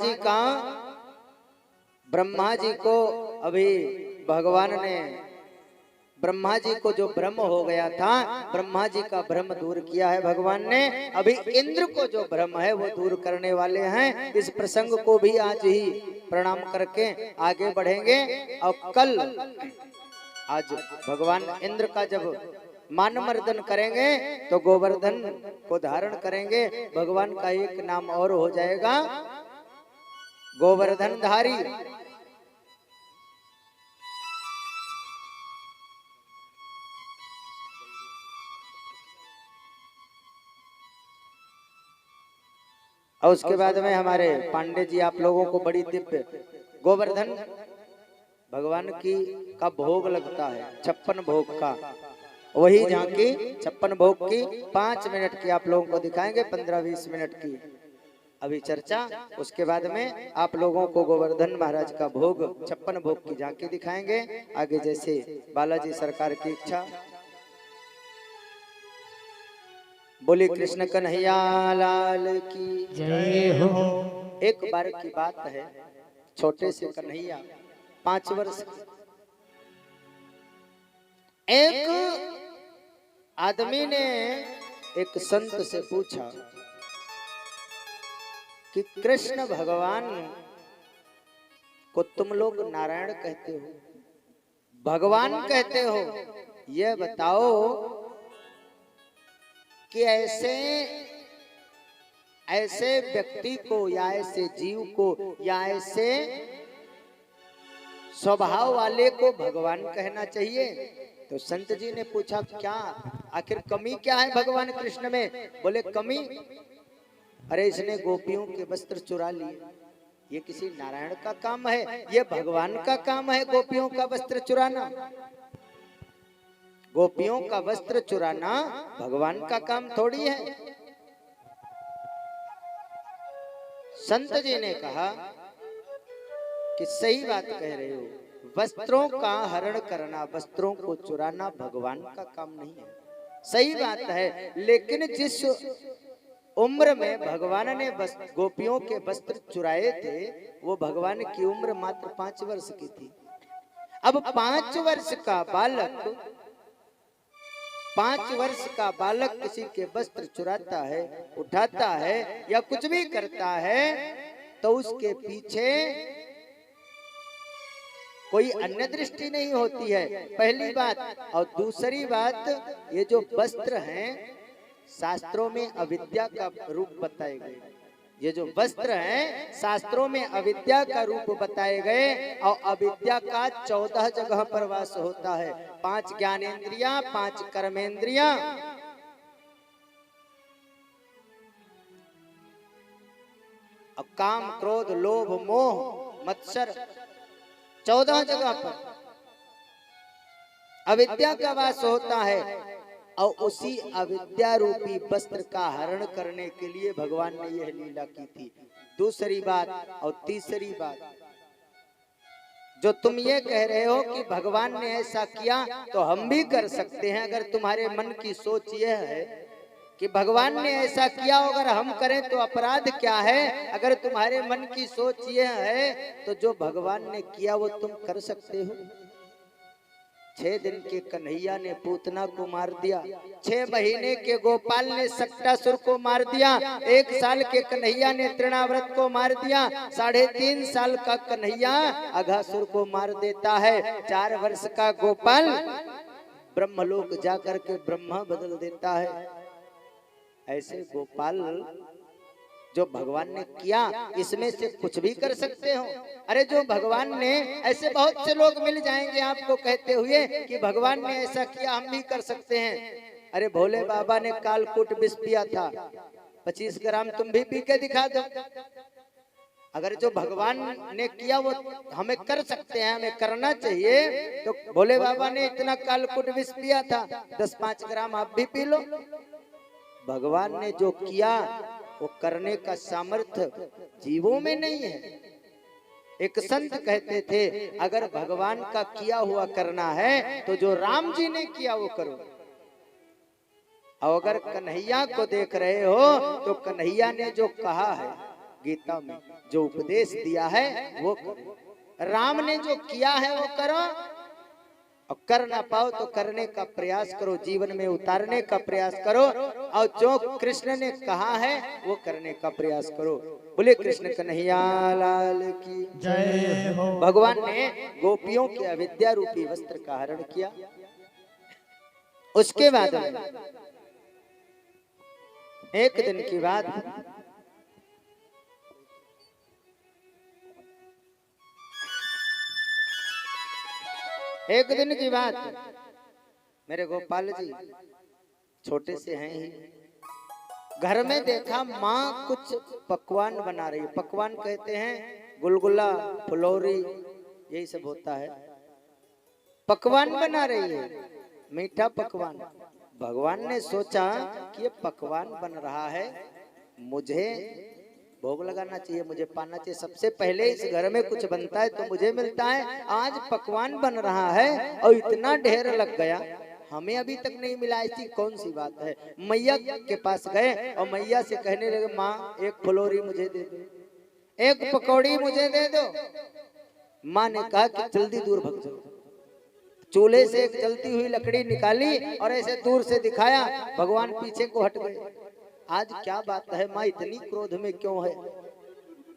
जी को अभी भगवान ने ब्रह्मा जी को जो भ्रम हो गया था ब्रह्मा जी का भ्रम दूर किया है भगवान ने। अभी इंद्र को जो भ्रम है वो दूर करने वाले हैं। इस प्रसंग को भी आज ही प्रणाम करके आगे बढ़ेंगे और कल आज भगवान इंद्र का जब मान मर्दन करेंगे तो गोवर्धन को धारण करेंगे। भगवान का एक नाम और हो जाएगा गोवर्धन धारी। और उसके बाद में हमारे पांडे जी आप लोगों को बड़ी दिव्य गोवर्धन भगवान की का भोग लगता है 56 भोग का। वही झांकी 56 भोग की 5 मिनट की आप लोगों को दिखाएंगे 15-20 मिनट की अभी चर्चा। उसके बाद में आप लोगों को गोवर्धन महाराज का भोग 56 भोग की झांकी दिखाएंगे। आगे जैसे बालाजी सरकार की इच्छा। बोले कृष्ण कन्हैया लाल की जय हो। एक बार की बात है, छोटे से कन्हैया 5 वर्ष एक आदमी ने एक संत से पूछा कि कृष्ण भगवान को तुम लोग नारायण कहते हो, भगवान कहते हो, यह बताओ कि ऐसे व्यक्ति को या ऐसे जीव को या ऐसे स्वभाव वाले को भगवान कहना चाहिए। तो संत जी ने पूछा क्या आखिर कमी क्या है भगवान कृष्ण में? बोले कमी, अरे इसने गोपियों के वस्त्र चुरा लिए, ये किसी नारायण का काम है? ये भगवान का काम है गोपियों का वस्त्र चुराना। गोपियों का वस्त्र चुराना भगवान का काम थोड़ी है। संत जी ने कहा कि सही बात कह रहे हो, वस्त्रों का हरण करना, वस्त्रों को चुराना भगवान का काम नहीं है। सही बात है, लेकिन जिस उम्र में भगवान ने गोपियों के वस्त्र चुराए थे वो भगवान की उम्र मात्र 5 वर्ष की थी। अब 5 वर्ष का बालक 5 वर्ष का बालक किसी के वस्त्र चुराता है, उठाता है या कुछ भी करता है तो उसके पीछे कोई अन्य दृष्टि नहीं होती है, पहली बात। और दूसरी बात, ये जो वस्त्र हैं शास्त्रों में अविद्या का रूप बताए गए। ये जो वस्त्र हैं शास्त्रों में अविद्या का रूप बताए गए और अविद्या का 14 जगह पर वास होता है। 5 ज्ञानेंद्रियां, 5 कर्मेंद्रियां, और काम, क्रोध, लोभ, मोह, मत्सर 14 जगह पर अविद्या का वास होता है। और उसी अविद्या रूपी वस्त्र का हरण करने के लिए भगवान ने यह लीला की थी। दूसरी बात और तीसरी बात, जो तुम ये कह रहे हो कि भगवान ने ऐसा किया तो हम भी कर सकते हैं, अगर तुम्हारे मन की सोच यह है कि भगवान ने ऐसा किया अगर हम करें तो अपराध क्या है, अगर तुम्हारे मन की सोच यह है तो जो भगवान ने किया वो तुम कर सकते हो। 6 दिन के कन्हैया ने पूतना को मार दिया, 6 महीने के गोपाल ने सक्टासुर को मार दिया, 1 साल के कन्हैया ने तृणाव्रत को मार दिया, 3.5 साल का कन्हैया अघासुर को मार देता है, 4 वर्ष का गोपाल ब्रह्मलोक जाकर के ब्रह्मा बदल देता है। ऐसे गोपाल जो भगवान ने किया इसमें से कुछ भी कर सकते हो। अरे जो भगवान ने, ऐसे बहुत से लोग मिल जाएंगे आपको कहते हुए कि भगवान ने ऐसा किया हम भी कर सकते हैं। अरे भोले बाबा ने कालकूट विष पिया था, 25 ग्राम तुम भी पी के दिखा दो। अगर जो भगवान ने किया वो हमें कर सकते हैं, हमें करना चाहिए, तो भोले बाबा ने इतना कालकूट विष पिया था, 10-5 ग्राम आप भी पी लो। भगवान ने जो किया वो करने का सामर्थ्य जीवों में नहीं है। एक संत कहते थे अगर भगवान का किया हुआ करना है तो जो राम जी ने किया वो करो, और अगर कन्हैया को देख रहे हो तो कन्हैया ने जो कहा है गीता में, जो उपदेश दिया है वो करो, राम ने जो किया है वो करो, और कर ना पाओ तो करने का प्रयास करो, जीवन में उतारने का प्रयास करो, और जो कृष्ण ने कहा है वो करने का प्रयास करो। बोले कृष्ण कन्हैया लाल की जय हो। भगवान ने गोपियों के अविद्या रूपी वस्त्र का हरण किया। उसके बाद एक दिन की बात, एक दिन की बात, मेरे गोपाल जी छोटे से हैं ही, घर में देखा माँ कुछ पकवान बना रही है। पकवान कहते हैं गुलगुला, फुलौरी, यही सब होता है। पकवान बना रही है, मीठा पकवान। भगवान ने सोचा कि ये पकवान बन रहा है, मुझे भोग लगाना चाहिए, मुझे पाना चाहिए। सबसे पहले इस घर में कुछ बनता है तो मुझे मिलता है। आज पकवान बन रहा है और इतना ढेर लग गया, हमें अभी तक नहीं मिला, ऐसी कौन सी बात है। मैया के पास गए और मैया से कहने लगे माँ एक फुलौरी मुझे दे दो, एक पकौड़ी मुझे दे दो। माँ ने कहा कि जल्दी दूर भग जाओ। चूल्हे से एक जलती हुई लकड़ी निकाली और ऐसे दूर से दिखाया, भगवान पीछे को हट गए। आज क्या बात है माँ, इतनी क्रोध में क्यों है।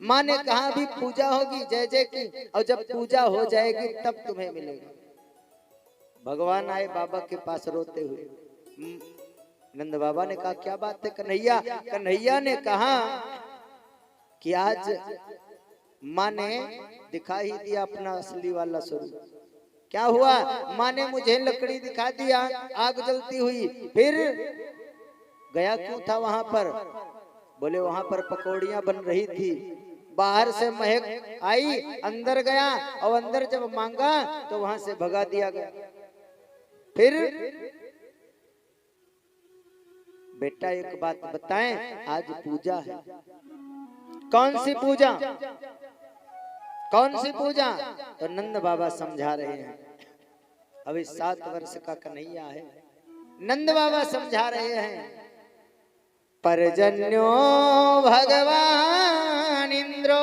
माँ ने कहा अभी पूजा होगी जय जय की, और जब पूजा हो जाएगी तब तुम्हें मिलेगा। भगवान आए बाबा के पास रोते हुए। नंद बाबा ने कहा क्या बात है कन्हैया। कन्हैया ने कहा कि आज माँ ने दिखा ही दिया अपना असली वाला स्वरूप। क्या हुआ, माँ ने मुझे लकड़ी दिखा दिया आग जलती हुई, फिर गया क्यों था वहां पर। बोले वहां पर पकौड़ियां बन रही थी, बाहर से महक आई, अंदर गया और अंदर जब मांगा तो वहां से भगा दिया गया। फिर बेटा एक बात बताएं, आज पूजा है। कौन सी पूजा, कौन सी पूजा। तो नंद बाबा समझा रहे हैं, अभी 7 वर्ष का कन्हैया है। नंद बाबा समझा रहे हैं, परजन्यो भगवान इंद्रो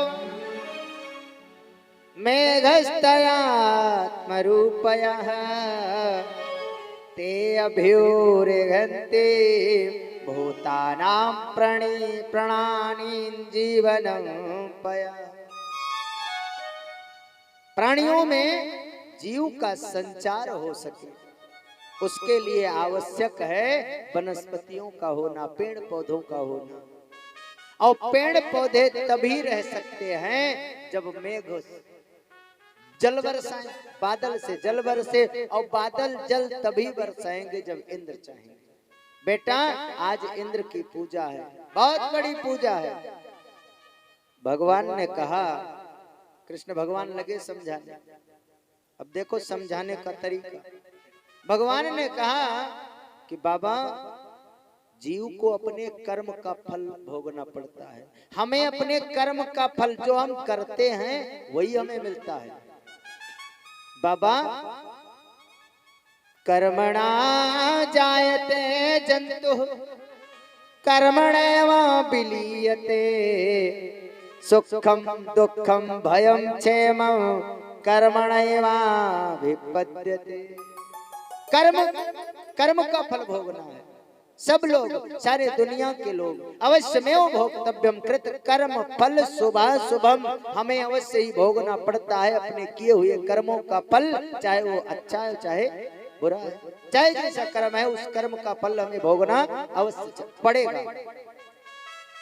मेघस्तयात्मरूपयः ते अभ्युर्गन्ते भूतानां प्रणानि जीवनं पया। प्राणियों में जीव का संचार हो सके उसके लिए आवश्यक है वनस्पतियों का होना, पेड़ पौधों का होना। और पेड़ पौधे तभी रह सकते हैं जब मेघ जल बरसाए, बादल से जल बरसे, और बादल जल तभी बरसाएंगे जब इंद्र चाहेंगे। बेटा आज इंद्र की पूजा है, बहुत बड़ी पूजा है। भगवान ने कहा, कृष्ण भगवान लगे समझाने। अब देखो समझाने का तरीका। भगवान ने कहा कि बाबा जीव को अपने कर्म का फल भोगना पड़ता है। हमें अपने कर्म का फल जो हम करते हैं वही हमें मिलता है। बाबा कर्मणा जायते जंतु कर्मणैव विलीयते सुखम दुखम भयम क्षेमम कर्मणैवाभिपद्यते। कर्म कर्म का फल भोगना है। सब लोग, सारे दुनिया के लोग अवश्यमेव भोक्तव्यम कृत कर्म फल शुभाशुभम, हमें अवश्य ही भोगना पड़ता है अपने किए हुए कर्मों का फल, चाहे वो अच्छा है चाहे बुरा है, चाहे जैसा कर्म है उस कर्म का फल हमें भोगना अवश्य पड़ेगा।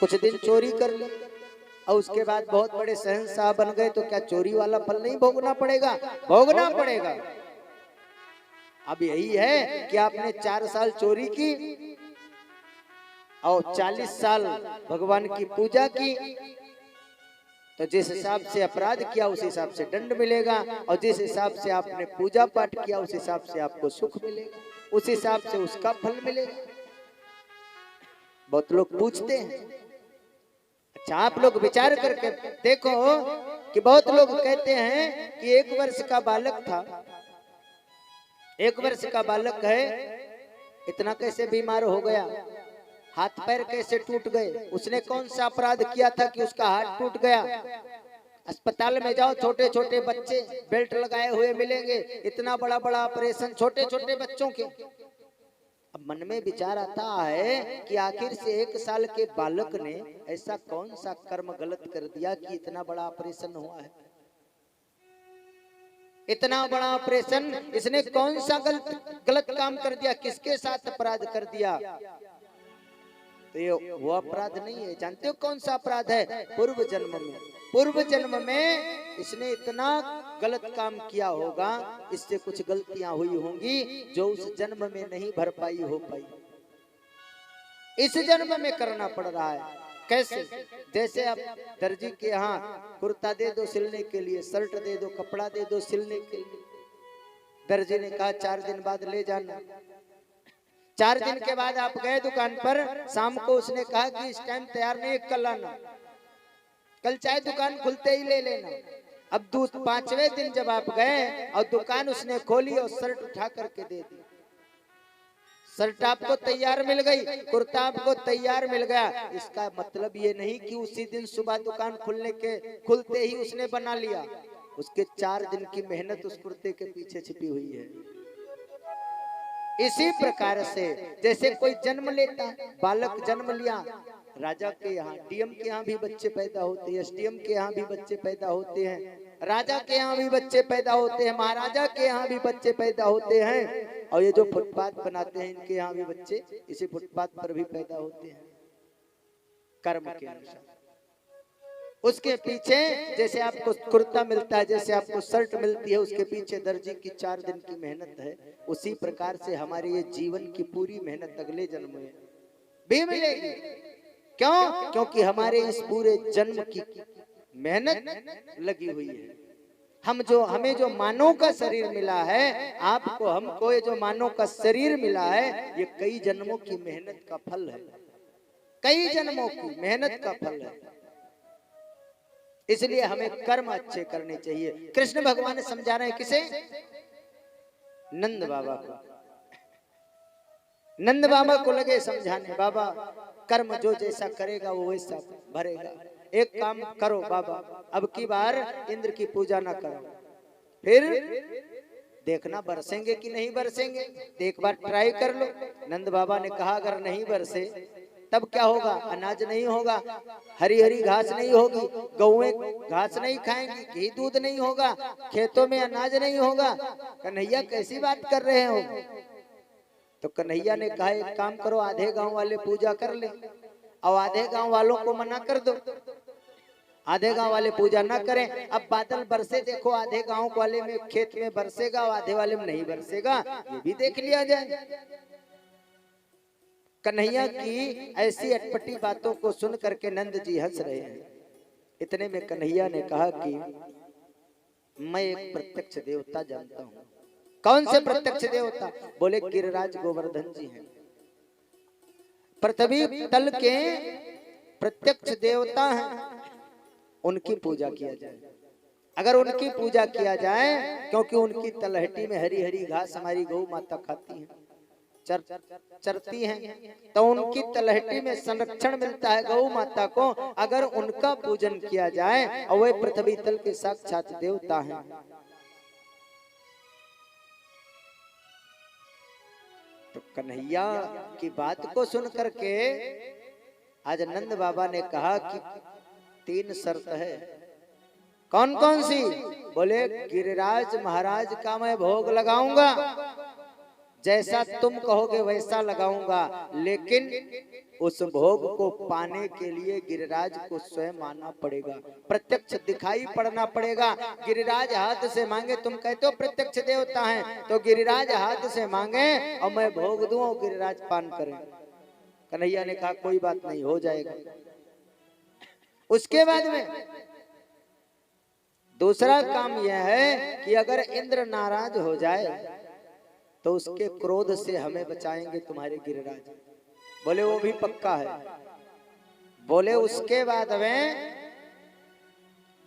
कुछ दिन चोरी कर ली और उसके बाद बहुत बड़े शहंशाह बन गए तो क्या चोरी वाला फल नहीं भोगना पड़ेगा? भोगना पड़ेगा। अब यही है कि आपने 4 साल चोरी की और 40 साल भगवान की पूजा की, तो जिस हिसाब से अपराध किया उस हिसाब से दंड मिलेगा, और जिस हिसाब से आपने पूजा पाठ किया उस हिसाब से आपको सुख मिलेगा, उस हिसाब से उसका फल मिलेगा। बहुत लोग पूछते हैं। अच्छा, आप लोग विचार करके देखो कि बहुत लोग कहते हैं कि 1 वर्ष का बालक था, 1 वर्ष का बालक है, इतना कैसे बीमार हो गया, हाथ पैर कैसे टूट गए, उसने कौन सा अपराध किया था कि उसका हाथ टूट गया? अस्पताल में जाओ, छोटे छोटे बच्चे बेल्ट लगाए हुए मिलेंगे, इतना बड़ा बड़ा ऑपरेशन छोटे छोटे बच्चों के। अब मन में विचार आता है कि आखिर से 1 साल के बालक ने ऐसा कौन सा कर्म गलत कर दिया कि इतना बड़ा ऑपरेशन हुआ है? इतना बड़ा ऑपरेशन इसने कौन सा गलत काम कर दिया, किसके साथ अपराध कर दिया? तो ये वो अपराध नहीं है। जानते हो कौन सा अपराध है? पूर्व जन्म में इसने इतना गलत काम किया होगा, इससे कुछ गलतियां हुई होंगी जो उस जन्म में नहीं भरपाई हो पाई, इस जन्म में करना पड़ रहा है। कैसे? जैसे आप दर्जी के यहाँ कुर्ता दे दो सिलने के लिए, शर्ट दे दो, कपड़ा दे दो सिलने के लिए, दर्जी ने कहा 4 दिन बाद ले जाना। 4 दिन के बाद आप गए दुकान पर, शाम को उसने कहा कि इस टाइम तैयार नहीं, कल आना, कल चाहे दुकान खुलते ही ले लेना। अब 5वें दिन जब आप गए और दुकान उसने खोली और शर्ट उठा करके दे दी, शर्ट आपको तैयार मिल गई, कुर्ता आपको तैयार मिल गया, इसका मतलब ये नहीं कि उसी दिन सुबह दुकान खुलते ही उसने बना लिया। उसके 4 दिन की मेहनत उस कुर्ते के पीछे छिपी हुई है। इसी प्रकार से जैसे कोई जन्म लेता, बालक जन्म लिया, राजा के यहाँ, डीएम के यहाँ भी बच्चे पैदा होते हैं, एसडीएम के यहाँ भी बच्चे पैदा होते हैं, राजा के यहाँ भी बच्चे पैदा होते हैं, महाराजा के यहाँ भी बच्चे पैदा होते हैं, और ये जो फुटपाथ बनाते हैं इनके यहाँ भी बच्चे इसी फुटपाथ पर भी पैदा होते हैं कर्म के अनुसार। उसके पीछे जैसे आपको कुर्ता मिलता है, जैसे आपको शर्ट मिलती है, उसके पीछे दर्जी की 4 दिन की मेहनत है। उसी प्रकार से हमारे ये जीवन की पूरी मेहनत अगले जन्म में भी मिलेगी। क्यों? क्योंकि हमारे इस पूरे जन्म की मेहनत लगी हुई है। हमें जो मानव का शरीर मिला है, आपको हमको ये जो मानव का शरीर मिला है, ये कई जन्मों की मेहनत का फल है, कई जन्मों की मेहनत का फल है। इसलिए हमें कर्म अच्छे करने चाहिए। कृष्ण भगवान समझा रहे हैं किसे? नंद बाबा को। नंद बाबा को लगे समझाने, बाबा कर्म जो जैसा करेगा वो वैसा भरेगा। एक काम करो बाबा, अब की बार इंद्र की पूजा ना करो, फिर देखना बरसेंगे कि नहीं बरसेंगे, एक बार ट्राई कर लो। नंद बाबा ने कहा अगर नहीं बरसे तब क्या होगा? अनाज नहीं होगा, हरी हरी घास नहीं होगी, गौएं घास नहीं खाएंगी, घी दूध नहीं होगा, खेतों में अनाज नहीं होगा। कन्हैया कैसी बात कर रहे हो? तो कन्हैया ने कहा एक काम करो, आधे गांव वाले पूजा कर ले और आधे गांव वालों को मना कर दो, आधे गांव वाले पूजा ना करें। अब बादल बरसे देखो, आधे गांव वाले में खेत में बरसेगा और आधे वाले में नहीं बरसेगा, ये भी देख लिया जाए। कन्हैया की ऐसी अटपटी बातों को सुन करके नंद जी हंस रहे हैं। इतने में कन्हैया ने कहा कि मैं एक प्रत्यक्ष देवता जानता हूँ। कौन से प्रत्यक्ष देवता? बोले गिरिराज गोवर्धन जी हैं। पृथ्वी तल के प्रत्यक्ष देवता हैं, उनकी पूजा किया जाए। अगर उनकी पूजा किया जाए, क्योंकि उनकी तलहटी में हरी हरी घास हमारी गौ माता खाती है, चरती हैं, तो उनकी तलहटी में संरक्षण मिलता है गौ माता को। अगर उनका पूजन किया जाए, और वे पृथ्वी तल के साक्षात देवता हैं। तो कन्हैया की बात को सुन करके आज नंद बाबा ने कहा कि 3 शर्त है। कौन कौन सी? बोले गिरिराज महाराज का मैं भोग लगाऊंगा, जैसा तुम कहोगे वैसा लगाऊंगा, लेकिन उस भोग को पाने के लिए गिरिराज को स्वयं आना पड़ेगा, प्रत्यक्ष दिखाई पड़ना पड़ेगा। गिरिराज हाथ से मांगे, तुम कहते हो प्रत्यक्ष देवता हैं, तो गिरिराज हाथ से मांगे और मैं भोग दूं और गिरिराज पान करें। कन्हैया ने कहा कोई बात नहीं, हो जाएगा। उसके बाद में दूसरा काम यह है कि अगर इंद्र नाराज हो जाए तो उसके क्रोध से हमें बचाएंगे तुम्हारे गिरिराज। बोले वो भी पक्का है। बोले उसके बाद में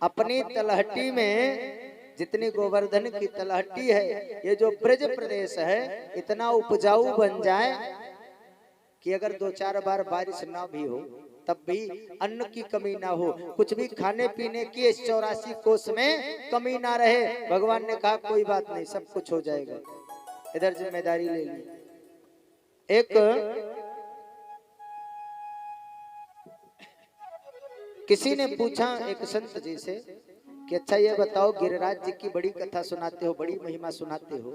अपनी तलहटी में जितनी गोवर्धन की तलहटी है, ये जो ब्रज प्रदेश है, इतना उपजाऊ बन जाए कि अगर 2-4 बार बारिश ना भी हो तब भी अन्न की कमी ना हो, कुछ भी खाने पीने की इस 84 कोस में कमी ना रहे। भगवान ने कहा कोई बात नहीं, सब कुछ हो जाएगा, इधर जिम्मेदारी ले ली। एक किसी ने पूछा एक संत जी से कि अच्छा ये बताओ, गिरिराज जी की बड़ी कथा सुनाते हो, बड़ी महिमा सुनाते हो,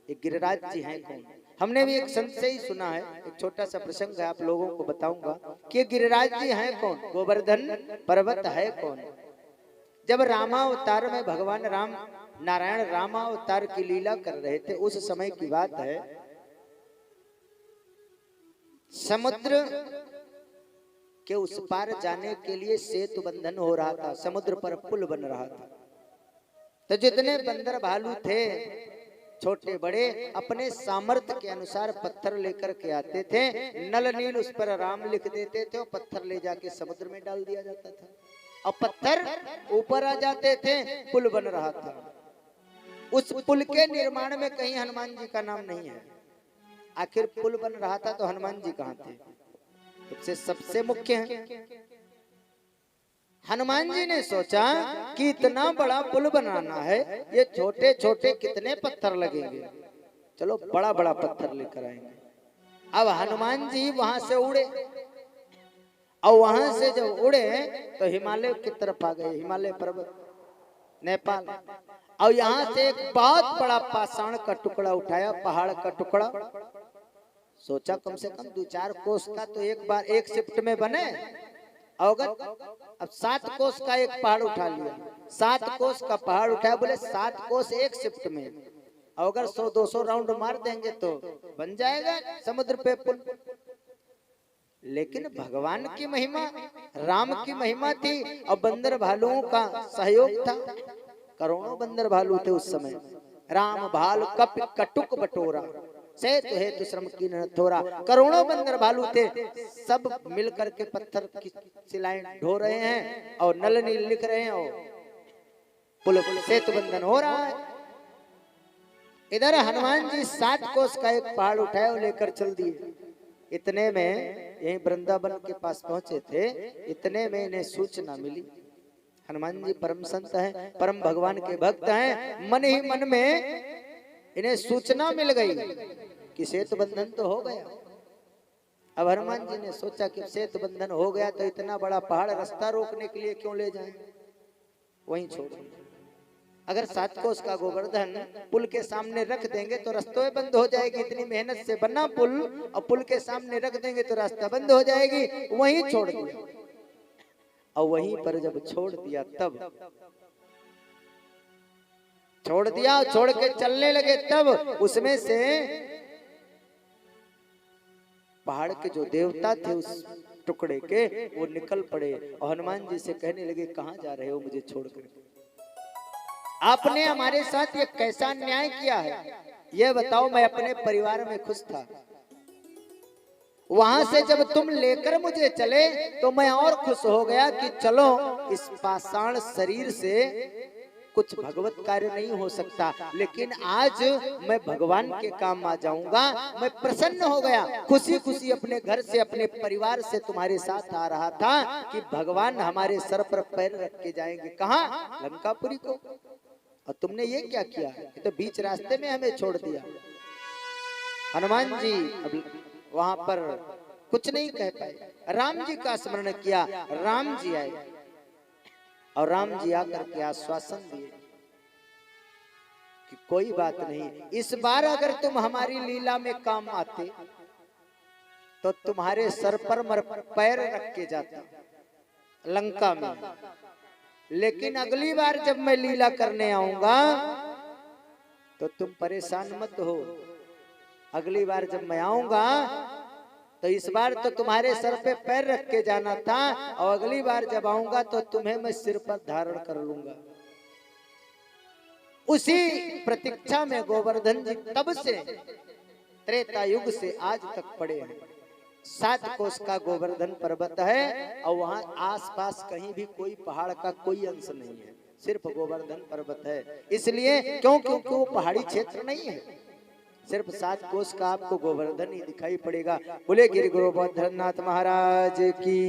ये गिरिराज जी हैं कौन? हमने भी एक संत से ही सुना है। एक छोटा सा प्रसंग है, आप लोगों को बताऊंगा कि गिरिराज जी हैं कौन, गोवर्धन पर्वत है कौन। जब रामावतार में भगवान राम नारायण रामावतार की लीला कर रहे थे, उस समय की बात है। समुद्र के उस पार जाने के लिए सेतु बंधन हो रहा था, समुद्र पर पुल बन रहा था। तो जितने बंदर भालू थे, छोटे बड़े, अपने सामर्थ्य के अनुसार पत्थर लेकर के आते थे। नल नील उस पर राम लिख देते थे और पत्थर ले जाके समुद्र में डाल दिया जाता था, और पत्थर ऊपर आ जाते थे। पुल बन रहा था। उस पुल के निर्माण में कहीं हनुमान जी का नाम नहीं है। आखिर पुल बन रहा था तो हनुमान जी कहाँ थे? सबसे मुख्य है। हनुमान जी ने सोचा कि इतना बड़ा पुल बनाना है, ये छोटे छोटे कितने पत्थर लगेंगे, चलो बड़ा बड़ा पत्थर लेकर आएंगे। अब हनुमान जी वहां से उड़े, और वहां से जब उड़े तो हिमालय की तरफ आ गए, हिमालय पर्वत, नेपाल। और यहाँ से एक बहुत बड़ा पाषाण का टुकड़ा उठाया, पहाड़ का टुकड़ा। सोचा कम से कम 2-4 कोस का तो एक बार एक शिफ्ट में बने, अवगत। अब 7 कोस का एक पहाड़ उठा लिया, 7 कोस का पहाड़ उठाया। बोले 7 कोस एक शिफ्ट में, अगर 100-200 राउंड मार देंगे तो बन जाएगा समुद्र पे पुल। लेकिन भगवान की महिमा, राम की महिमा थी, और बंदर भालुओं का सहयोग था। करोड़ों बंदर भालू थे उस समय। राम भाल कप कटुक बटोरा, सेतु हेतु श्रम की न थोड़ा। करोड़ों बंदर भालू थे, सब मिलकर के पत्थर की शिलाएं ढो रहे हैं और नल नील लिख रहे हैं, और पुल सेतु बंधन हो रहा है। इधर हनुमान जी 7 कोस का एक पहाड़ उठाए और लेकर चल दिए। इतने में यही वृंदावन के पास पहुंचे थे, इतने में इन्हें सूचना मिली। हनुमान जी परम संत हैं, परम भगवान के भक्त हैं। मन ही मन में इन्हें सूचना मिल गई कि सेतु बंधन तो हो गया। अब हनुमान जी ने सोचा कि सेतु बंधन हो गया तो इतना बड़ा पहाड़ रास्ता रोकने के लिए क्यों ले जाएं, वहीं छोड़। अगर 7 कोस का गोवर्धन पुल के सामने रख देंगे तो रास्ते बंद हो जाएगी। इतनी मेहनत से बना पुल, और पुल के सामने रख देंगे तो रास्ता बंद हो जाएगी, वहीं छोड़ दिया। और वहीं पर जब छोड़ दिया, तब छोड़ दिया, छोड़ के चलने लगे, तब उसमें से पहाड़ के जो देवता थे उस टुकड़े के, वो निकल पड़े और हनुमान जी से कहने लगे, कहां जा रहे हो मुझे छोड़कर? आपने हमारे साथ ये कैसा अन्याय किया है, ये बताओ। मैं अपने परिवार में खुश था, वहां से जब तुम लेकर मुझे चले तो मैं और खुश हो गया कि चलो इस पाषाण शरीर से कुछ भगवत कार्य नहीं हो सकता, लेकिन आज मैं भगवान के काम आ जाऊंगा। मैं प्रसन्न हो गया, खुशी खुशी अपने घर से अपने परिवार से तुम्हारे साथ आ रहा था कि भगवान हमारे सर पर पैर रख के जाएंगे। कहाँ? लंकापुरी को। और तुमने ये क्या किया? ये तो बीच रास्ते में हमें छोड़ दिया। हनुमान जी अब वहां पर कुछ नहीं कह पाए। राम जी का स्मरण किया, राम जी आए और राम जी आकर के आश्वासन दिए कि कोई बात नहीं, इस बार अगर तुम हमारी लीला में काम आते तो तुम्हारे सर पर पैर रख के जाता लंका में, लेकिन अगली बार जब मैं लीला करने आऊंगा तो तुम परेशान मत हो। अगली बार जब मैं आऊंगा तो इस बार तो तुम्हारे सर पे पैर रख के जाना था, और अगली बार जब आऊंगा तो तुम्हें मैं सिर पर धारण कर लूंगा। उसी प्रतीक्षा में गोवर्धन जी तब से त्रेता युग से आज तक पड़े हैं। 7 कोस का गोवर्धन पर्वत है और वहां आसपास कहीं भी कोई पहाड़ का कोई अंश नहीं है, सिर्फ गोवर्धन पर्वत है। इसलिए क्योंकि वो पहाड़ी क्षेत्र नहीं है, सिर्फ 7 कोस का आपको गोवर्धन ही दिखाई पड़ेगा। बोले गिरि गुरु बद्रीनाथ महाराज की,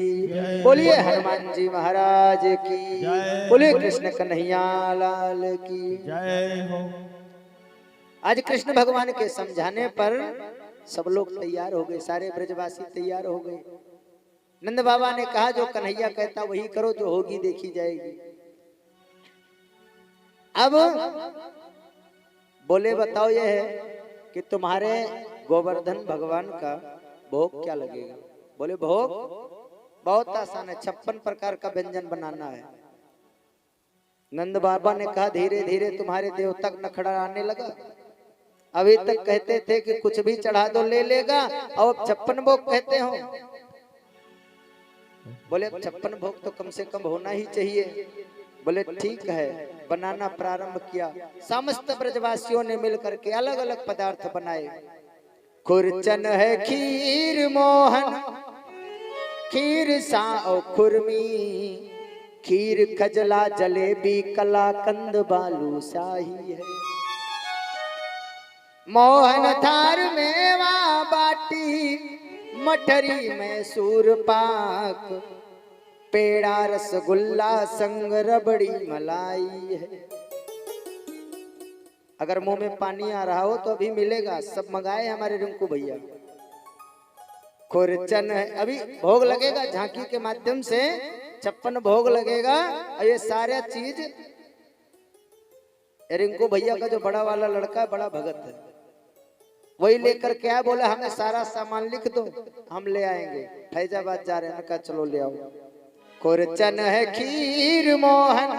बोलिए हनुमान जी महाराज की, बोले कृष्ण कन्हैया लाल की जय हो। आज कृष्ण भगवान के समझाने पर सब लोग तैयार हो गए, सारे ब्रजवासी तैयार हो गए। नंद बाबा ने कहा जो कन्हैया कहता वही करो, जो होगी देखी जाएगी। अब बोले बताओ ये है कि तुम्हारे गोवर्धन भगवान का भोग क्या लगेगा? बोले भोग बहुत आसान है, 56 प्रकार का व्यंजन बनाना है। नंद बाबा ने कहा धीरे धीरे तुम्हारे देव तक नखड़ा आने लगा। अभी तक कहते थे कि कुछ भी चढ़ा दो ले लेगा, और अब 56 भोग कहते हो। बोले 56 भोग तो कम से कम होना ही चाहिए। बोले ठीक है, बनाना प्रारंभ किया। समस्त ब्रजवासियों ने मिलकर के अलग अलग पदार्थ बनाए। खुरचन है खीर मोहन, खीर साओ खुरमी, खीर खजला जलेबी कलाकंद बालू शाही है। मोहन थार मेवा बाटी, मठरी मैसूर पाक, पेड़ा रसगुल्ला संग रबड़ी मलाई है। अगर मुंह में पानी आ रहा हो तो अभी मिलेगा, सब मंगाए हमारे रिंकू भैया। खुरचन है, अभी भोग लगेगा झांकी के माध्यम से 56 भोग लगेगा। और ये सारा चीज रिंकू भैया का जो बड़ा वाला लड़का है, बड़ा भगत है, वही लेकर के आया। बोला हमें सारा सामान लिख दो, हम ले आएंगे। फैजाबाद जा रहे हैं, कहा चलो ले आओ। खुरचन है खीर मोहन,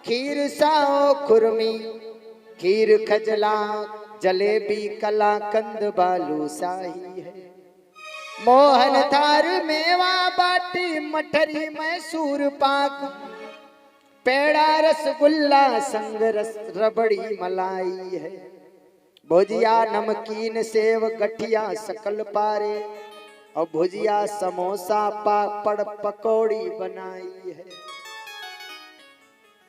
खीर साओ खुरमी, खीर खजला जलेबी कलाकंद बालू शाही है। मोहन थार मेवा बाटी, मठरी मैसूर पाक, पेड़ा रसगुल्ला संग रबड़ी मलाई है। भुजिया नमकीन सेव गठिया सकल पारे, और भुजिया समोसा पापड़ पकौड़ी बनाई है।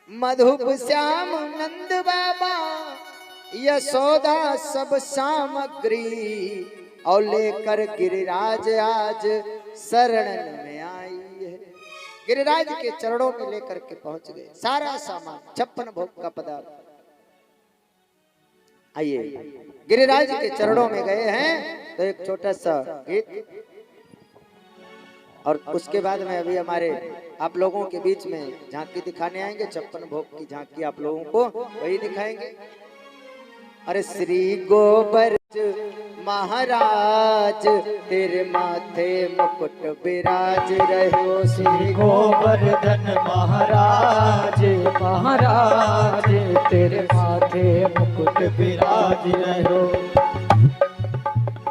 मधुप श्याम नंद बाबा यशोदा सब सामग्री, और लेकर गिरिराज आज शरण में आई है। गिरिराज के चरणों में लेकर के पहुंच गए सारा सामान, 56 भोग का पदार्थ। आइए गिरिराज के चरणों में गए हैं तो एक छोटा सा गीत, और उसके बाद में अभी हमारे आप लोगों के बीच में झांकी दिखाने आएंगे। 56 भोग की झांकी आप लोगों को वही दिखाएंगे। अरे श्री गोवर्धन महाराज तेरे माथे मुकुट विराज रहो। श्री गोवर्धन महाराज महाराज तेरे माथे मुकुट विराज रहो।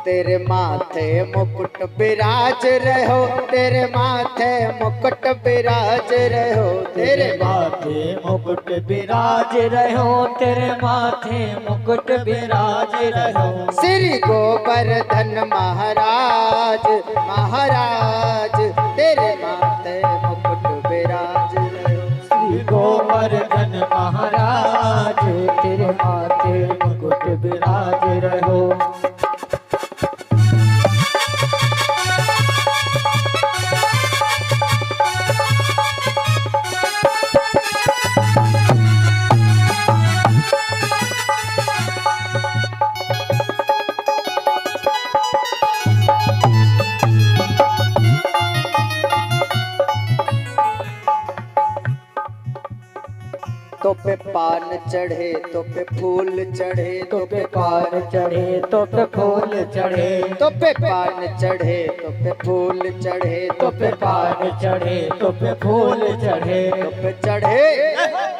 तेरे माथे मुकुट विराज रहो, तेरे माथे मुकुट विराज रहो, तेरे माथे मुकुट विराज रहो, तेरे माथे मुकुट विराज रहो। श्री गोवर्धन महाराज महाराज तेरे माथे मुकुट विराज रहो। श्री गोवर्धन महाराज तेरे माथे मुकुट विराज रहो। तो पे पान चढ़े तो पे फूल चढ़े, तो पे पान चढ़े तो पे फूल चढ़े, तो पे पान चढ़े तो पे फूल चढ़े, तो पे पान चढ़े तो पे फूल चढ़े, तो पे चढ़े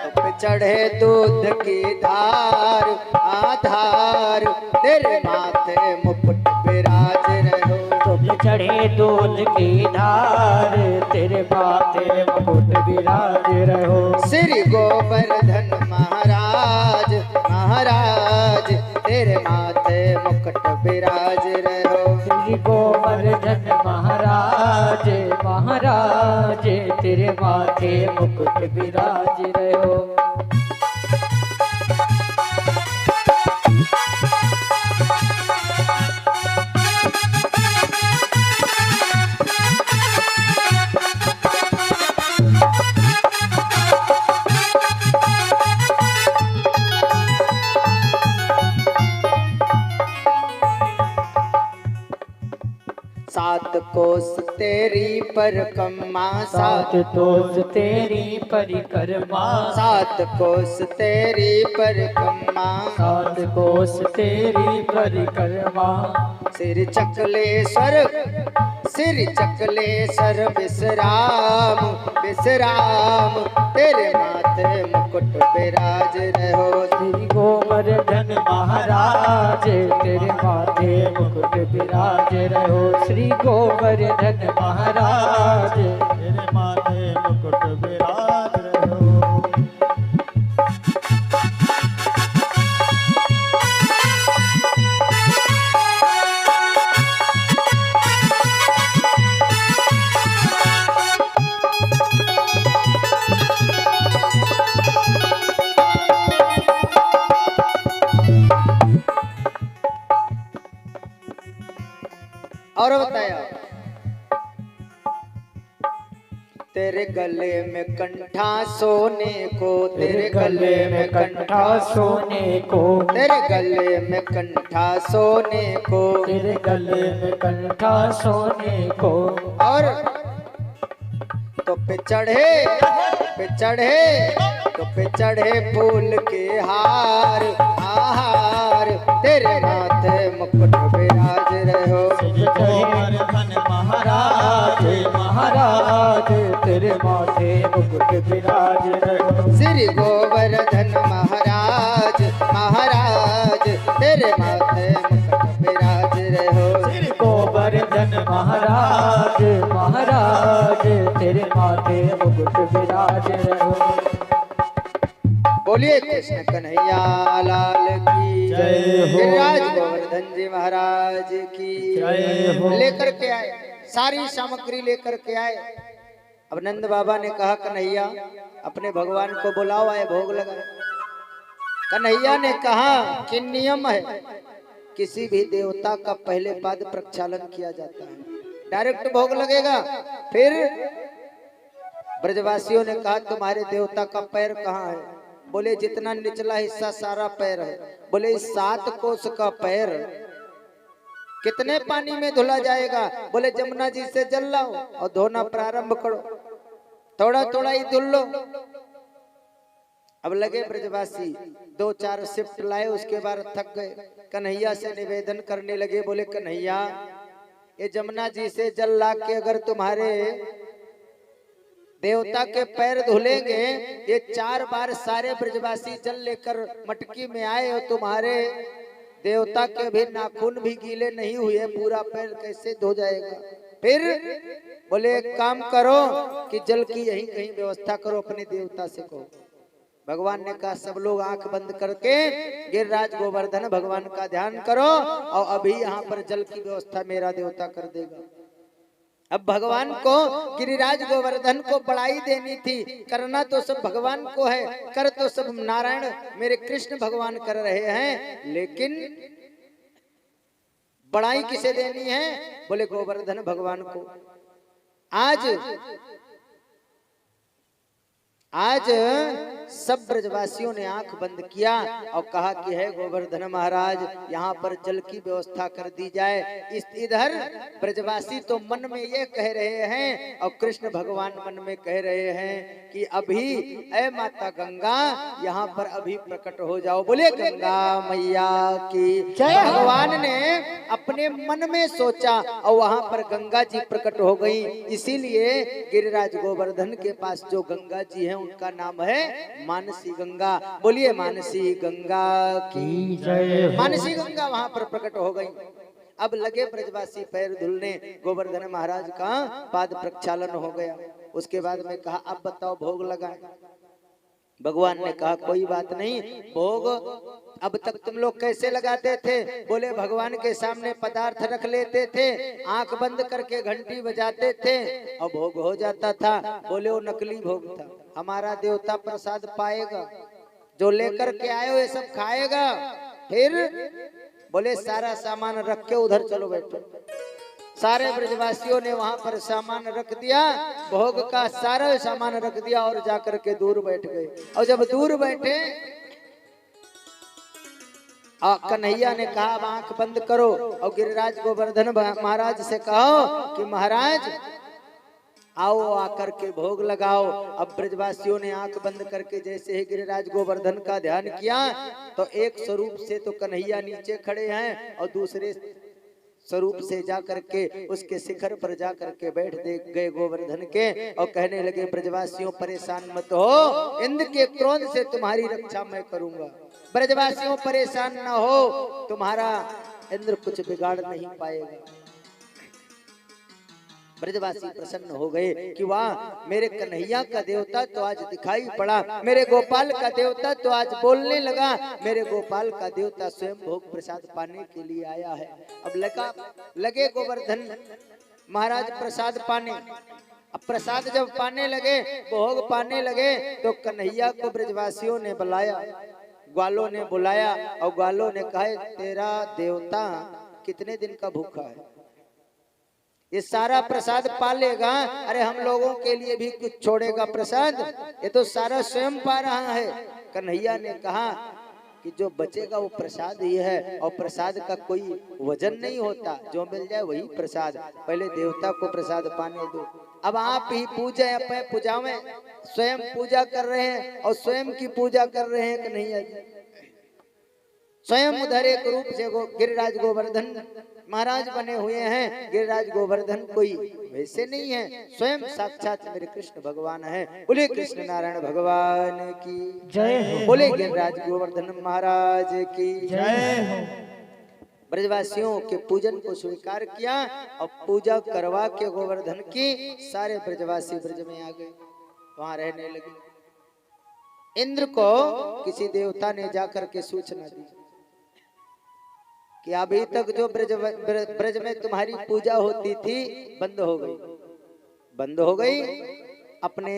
तो पे चढ़े दूध की धार आधार, तेरे माथे मुकुट विराज रहो। तो पे चढ़े दूध की धार, तेरे माथे मुकुट विराज रहो। श्री गोवर्धन महाराज महाराज तेरे माथे मुकुट विराज रहो। श्री गोवर्धन महाराज महाराज तेरे माथे मुकुट विराज रहो। सात कोस तेरी परिक्रमा, सात कोस तेरी परिक्रमा, सात कोस तेरी परिक्रमा, सात कोस तेरी परिक्रमा। श्री चकलेश्वर श्री चकलेश्वर विश्राम विश्राम तेरे माथे मुकुट विराज रहो। श्री गोवर्धन महाराज तेरे माथे मुकुट विराज रहो। श्री गोवर्धन महाराज तेरे माथे मुकुट विराज रहो। और बताया तेरे गले में कंठा सोने को, तेरे गले में कंठा सोने को, तेरे गले में कंठा सोने को, तेरे गले में कंठा सोने को। और तो पे चढ़े फूल के हार हार, तेरे माथे मुकुट विराज रहो। गोवर्धन महाराज महाराज तेरे माथे मुकुट विराज रहो। श्री गोवर्धन महाराज महाराज तेरे माथे मुकुट विराज रहो। श्री गोवर्धन महाराज महाराज तेरे माथे मुकुट विराज रहो। बोलिए कृष्ण कन्हैया लाल की जय हो। गिरिराज गोवर्धन जी महाराज की जय हो। लेकर के आए, सारी सामग्री लेकर के आए। अब नंद बाबा ने कहा कन्हैया अपने भगवान को बुलाओ, आए भोग लगाए। कन्हैया ने कहा कि नियम है किसी भी देवता का पहले पाद प्रक्षालन किया जाता है, डायरेक्ट भोग लगेगा। फिर ब्रजवासियों ने कहा तुम्हारे देवता का पैर कहाँ है? बोले जितना निचला हिस्सा सारा पैर है। बोले इस 7 कोस का पैर कितने पानी में धुला जाएगा? बोले जमुना जी से जल लाओ और धोना प्रारंभ करो, थोड़ा थोड़ा ही धुल लो। अब लगे ब्रजवासी 2-4 शिफ्ट लाए, उसके बाद थक गए, कन्हैया से निवेदन करने लगे। बोले कन्हैया ये जमुना जी से जल ला के अगर तुम्हारे देवता के पैर धुलेंगे, ये 4 बार सारे ब्रजवासी जल लेकर मटकी में आए और तुम्हारे देवता के भी नाखून भी गीले नहीं हुए, पूरा पैर कैसे धो जाएगा? फिर बोले एक काम करो कि जल की यहीं कहीं व्यवस्था करो, अपने देवता से कहो। भगवान ने कहा सब लोग आंख बंद करके गिरिराज गोवर्धन भगवान का ध्यान करो और अभी यहाँ पर जल की व्यवस्था मेरा देवता कर देगा। अब भगवान को गिरिराज गोवर्धन को बड़ाई देनी थी, करना तो सब भगवान को है, कर तो सब नारायण मेरे कृष्ण भगवान कर रहे हैं, लेकिन बड़ाई किसे देनी है? बोले गोवर्धन भगवान को। आज सब ब्रजवासियों ने आंख बंद किया और कहा कि है गोवर्धन महाराज, यहाँ पर जल की व्यवस्था कर दी जाए। इधर ब्रजवासी तो मन में ये कह रहे हैं और कृष्ण भगवान मन में कह रहे हैं कि अभी ऐ माता गंगा यहाँ पर अभी प्रकट हो जाओ। बोले गंगा मैया की जय। भगवान ने अपने मन में सोचा और वहाँ पर गंगा जी प्रकट हो गई। इसीलिए गिरिराज गोवर्धन के पास जो गंगा जी है उनका नाम है मानसी गंगा। बोलिए मानसी गंगा की जय। मानसी गंगा वहां पर प्रकट हो गई। अब लगे ब्रजवासी पैर धुलने, गोवर्धन महाराज का पाद प्रक्षालन हो गया। उसके बाद में कहा अब बताओ भोग लगाएं। भगवान ने कहा कोई बात नहीं, भोग अब तक तुम लोग कैसे लगाते थे? बोले भगवान के सामने पदार्थ रख लेते थे, आंख बंद करके घंटी बजाते थे और भोग हो जाता था। बोले वो नकली भोग था, हमारा देवता प्रसाद पाएगा, जो लेकर के आए हो ये सब खाएगा। फिर बोले सारा सामान रख के उधर चलो बैठो। सारे ब्रजवासियों ने वहां पर सामान रख दिया, भोग का सारा सामान रख दिया और जाकर के दूर बैठ गए। और जब दूर बैठे कन्हैया ने कहा अब आंख बंद करो और गिरिराज गोवर्धन महाराज से कहो कि महाराज आओ आकर के भोग लगाओ। अब ब्रजवासियों ने आंख बंद करके जैसे ही गिरिराज गोवर्धन का ध्यान किया तो एक स्वरूप से तो कन्हैया नीचे खड़े हैं और दूसरे स्वरूप से जा करके उसके शिखर पर जा करके बैठ गए गोवर्धन के और कहने लगे ब्रजवासियों परेशान मत हो, इंद्र के क्रोध से तुम्हारी रक्षा मैं करूंगा। ब्रजवासियों परेशान न हो, तुम्हारा इंद्र कुछ बिगाड़ नहीं पाएगा। ब्रजवासी प्रसन्न हो गए कि वाह मेरे कन्हैया का देवता तो आज दिखाई पड़ा, मेरे गोपाल का देवता तो आज बोलने लगा, मेरे गोपाल का देवता स्वयं भोग प्रसाद पाने के लिए आया है। अब लगे गोवर्धन महाराज प्रसाद पाने। अब प्रसाद जब पाने लगे, भोग पाने लगे तो कन्हैया को ब्रजवासियों ने बुलाया, ग्वालों ने बुलाया और ग्वालों ने कहा तेरा देवता कितने दिन का भूखा है, ये सारा प्रसाद पा लेगा? अरे हम लोगों के लिए भी कुछ छोड़ेगा प्रसाद? ये तो सारा स्वयं पा रहा है। कन्हैया ने कहा कि जो बचेगा वो प्रसाद ही है और प्रसाद का कोई वजन नहीं होता, जो मिल जाए वही प्रसाद। पहले देवता को प्रसाद पाने दो। अब आप ही पूजा अपने पूजावें, स्वयं पूजा कर रहे हैं और स्वयं की पूजा कर रहे हैं कन्हैया जी। स्वयं उधर एक रूप से गिरिराज गोवर्धन महाराज बने हुए हैं। गिरिराज गोवर्धन कोई वैसे नहीं है, स्वयं साक्षात मेरे कृष्ण भगवान है। बोले कृष्ण नारायण भगवान की जय हो। बोले गिरिराज गोवर्धन महाराज की जय हो। ब्रजवासियों के पूजन को स्वीकार किया और पूजा करवा के गोवर्धन की सारे ब्रजवासी ब्रज में आ गए, वहां रहने लगे। इंद्र को किसी देवता ने जाकर के सूचना दी कि अभी तक जो ब्रज में तुम्हारी पूजा होती थी बंद हो गई। अपने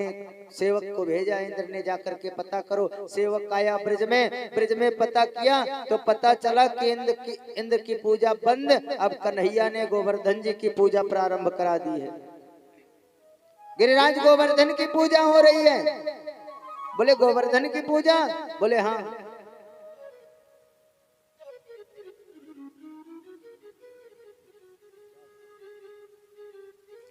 सेवक को भेजा इंद्र ने, जाकर के पता करो। सेवक आया ब्रज में पता किया तो पता चला कि इंद्र की पूजा बंद। अब कन्हैया ने गोवर्धन जी की पूजा प्रारंभ करा दी है। गिरिराज गोवर्धन की पूजा हो रही है। बोले गोवर्धन की पूजा? बोले हाँ।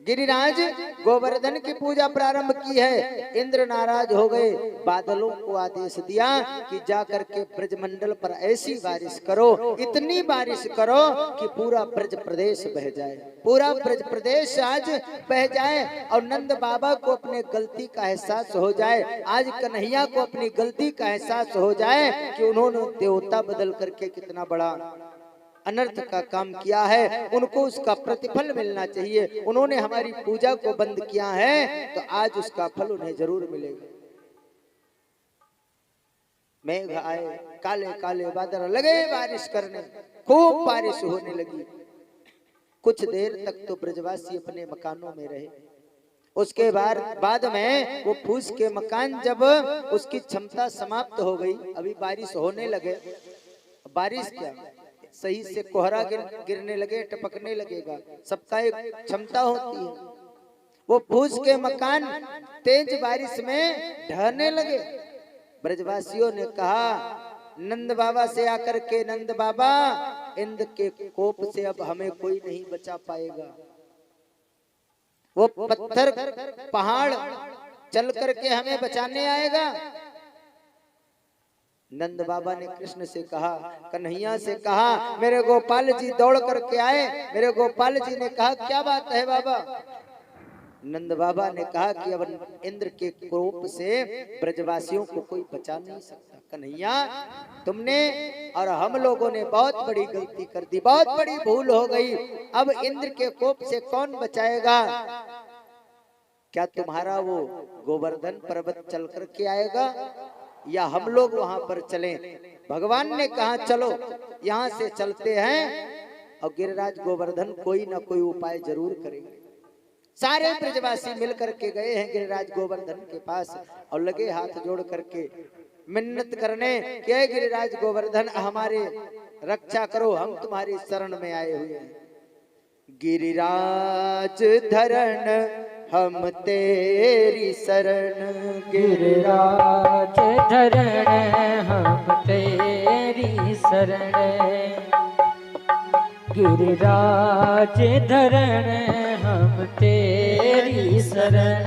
गिरिराज गोवर्धन की पूजा प्रारंभ की है। इंद्र नाराज हो गए, बादलों को आदेश दिया कि जाकर के ब्रजमंडल पर ऐसी बारिश करो, इतनी बारिश करो कि पूरा ब्रज प्रदेश बह जाए, पूरा ब्रज प्रदेश आज बह जाए और नंद बाबा को अपने गलती का एहसास हो जाए, आज कन्हैया को अपनी गलती का एहसास हो जाए कि उन्होंने देवता बदल करके कितना बड़ा अनर्थ का काम किया है, उनको उसका प्रतिफल मिलना चाहिए। उन्होंने हमारी पूजा को बंद किया है तो आज उसका फल उन्हें जरूर मिलेगा। मेघ आए, काले काले बादल लगे बारिश करने, खूब बारिश होने लगी। कुछ देर तक तो ब्रजवासी अपने मकानों में रहे। उसके बाद में वो फूस के मकान जब उसकी क्षमता समाप्त हो गई, अभी बारिश होने लगे, बारिश क्या सही से कोहरा गिरने लगे, टपकने लगेगा, सबका एक क्षमता होती है। वो फूस के मकान तेज बारिश में ढहने लगे। ब्रजवासियों ने कहा नंद बाबा से आकर के, नंद बाबा इंद्र के कोप से अब हमें कोई नहीं बचा पाएगा। वो पत्थर पहाड़ चल करके हमें बचाने आएगा। नंद बाबा ने कृष्ण से कहा, कन्हैया से कहा, मेरे गोपाल जी दौड़ करके आए। मेरे गोपाल जी ने कहा क्या बात है बाबा? नंद बाबा ने कहा कि अब इंद्र के कोप से ब्रजवासियों को कोई बचा नहीं सकता। कन्हैया, तुमने और हम लोगों ने बहुत बड़ी गलती कर दी, बहुत बड़ी भूल हो गई। अब इंद्र के कोप से कौन बचाएगा? क्या तुम्हारा वो गोवर्धन पर्वत चल करके आएगा या हम लोग वहां पर चलें? भगवान ने कहा चलो यहाँ से चलते हैं और गिरिराज गोवर्धन कोई ना कोई उपाय जरूर करेंगे। सारे ब्रजवासी मिलकर के गए हैं गिरिराज गोवर्धन के पास और लगे हाथ जोड़ करके मिन्नत करने कि हे गिरिराज गोवर्धन हमारे रक्षा करो, हम तुम्हारी शरण में आए हुए हैं। गिरिराज धरण हम तेरी शरण, गिरिराज धरण हम तेरी शरण, गिरिराज धरण हम तेरी शरण,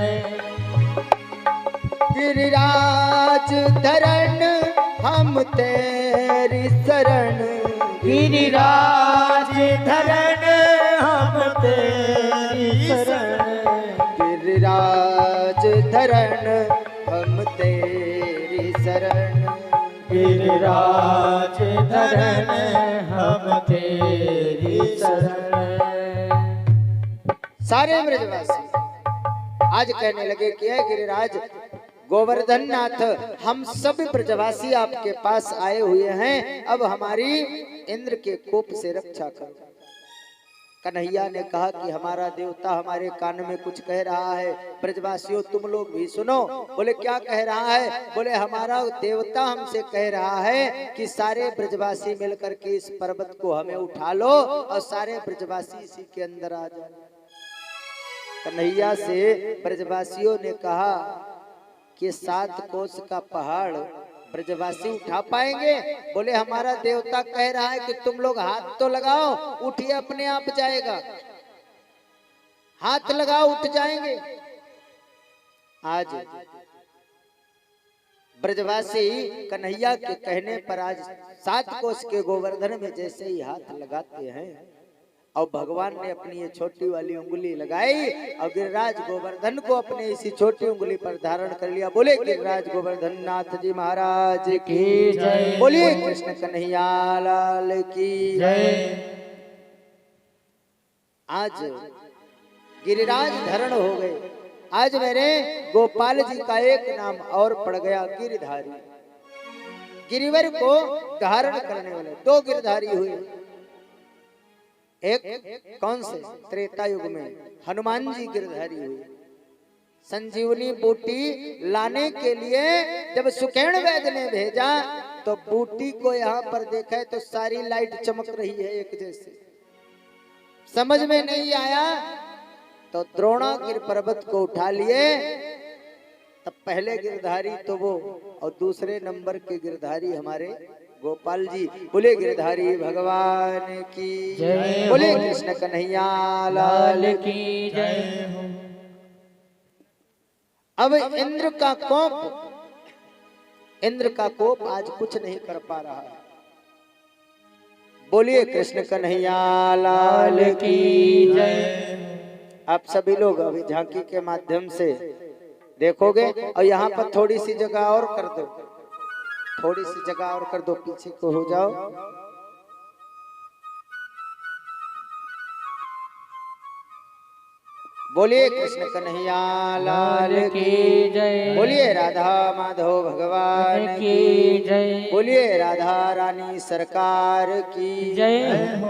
गिरिराज धरण हम तेरी शरण, गिरिराज धरण हम तेरी शरण, गिरिराज धरण हम तेरी शरण, गिरिराज धरण हम तेरी शरण। सारे ब्रजवासी आज कहने लगे कि है गिरिराज गोवर्धन नाथ, हम सब ब्रजवासी आपके पास आए हुए हैं, अब हमारी इंद्र के कोप से रक्षा करो। कन्हैया ने कहा कि हमारा देवता हमारे कान में कुछ कह रहा है, ब्रजवासियों तुम लोग भी सुनो। बोले क्या कह रहा है? बोले हमारा देवता हमसे कह रहा है कि सारे ब्रजवासी मिलकर के इस पर्वत को हमें उठा लो और सारे ब्रजवासी इसी के अंदर आ जाओ। कन्हैया से ब्रजवासियों ने कहा कि 7 कोस का पहाड़ ब्रजवासी उठा पाएंगे? बोले हमारा देवता कह रहा है कि तुम लोग हाथ तो लगाओ, उठिए अपने आप जाएगा, हाथ लगाओ उठ जाएंगे। आज ब्रजवासी कन्हैया के कहने पर आज 7 कोस के गोवर्धन में जैसे ही हाथ लगाते हैं और भगवान ने अपनी ये छोटी वाली उंगली लगाई और गिरिराज गोवर्धन को अपने इसी छोटी उंगली पर धारण कर लिया। बोले गिरिराज गोवर्धन नाथ जी महाराज की जय, बोलिए कृष्ण कन्हैया लाल की जय। आज गिरिराज धरण हो गए। आज मेरे गोपाल जी का एक नाम और पड़ गया, गिरधारी। गिरिवर को धारण करने वाले 2 गिरधारी हुए। एक कौन से? त्रेता युग में हनुमान जी गिरधारी हुए। संजीवनी बूटी लाने के लिए जब सुकेण वैद्य ने भेजा तो बूटी को यहाँ पर देखा तो सारी लाइट चमक रही है एक जैसे। समझ में नहीं आया तो द्रोणागिर पर्वत को उठा लिए। तब पहले गिरधारी तो वो और दूसरे नंबर के गिरधारी हमारे गोपाल जी। बोले गिरधारी भगवान की जय, बोले कृष्ण कन्हैया लाल की जय। अब इंद्र का कोप आज कुछ नहीं कर पा रहा है। बोलिए कृष्ण कन्हैया लाल की जय। आप सभी लोग अभी झांकी के माध्यम से देखोगे और यहाँ पर थोड़ी सी जगह और कर दो, थोड़ी सी जगह और कर दो, पीछे को हो जाओ। बोलिए कृष्ण कन्हैया लाल की जय। बोलिए राधा माधव भगवान की जय। बोलिए राधा रानी सरकार की जय।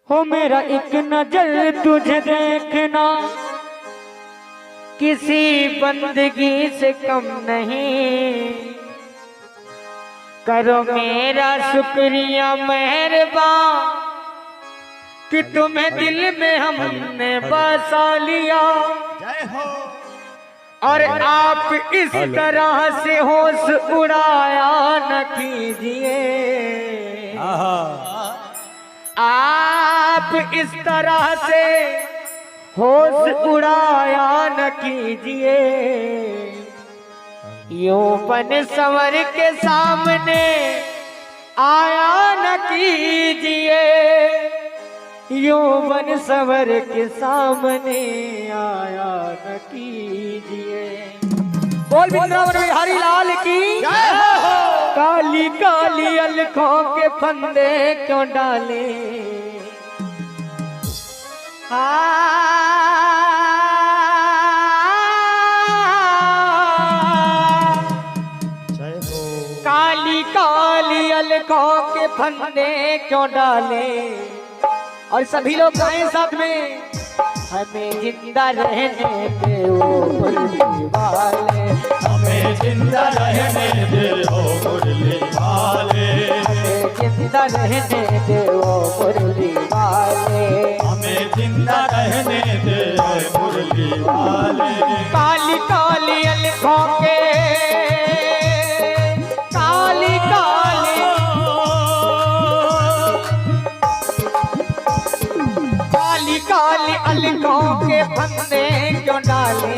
हो मेरा एक नजर तुझे देखना किसी बंदगी से कम नहीं, करो मेरा शुक्रिया मेहरबान कि तुम्हें दिल में हमने बसा लिया। और आप इस तरह से होश उड़ाया न कीजिए, आप इस तरह से होश उड़ाया न कीजिए। यूं बन संवर के सामने आया न कीजिए, यूं बन संवर के सामने आया न कीजिए। बोल वृंदावन बिहारी लाल की काली काली अलखों के फंदे क्यों डाले, काली काली अलखों के फंदे क्यों डाले। और सभी लोग गाएं साथ में, हमें जिंदा रहने दे ओ मुरली वाले, हमें जिंदा रहने दे ओ मुरली वाले, हमें जिंदा रहने दे ओ मुरली वाले, हमें जिंदा रहने दे ओ मुरली वाले। काली काली अलखों के, काली काली काली काली अलखों के फंदे क्यों डाले,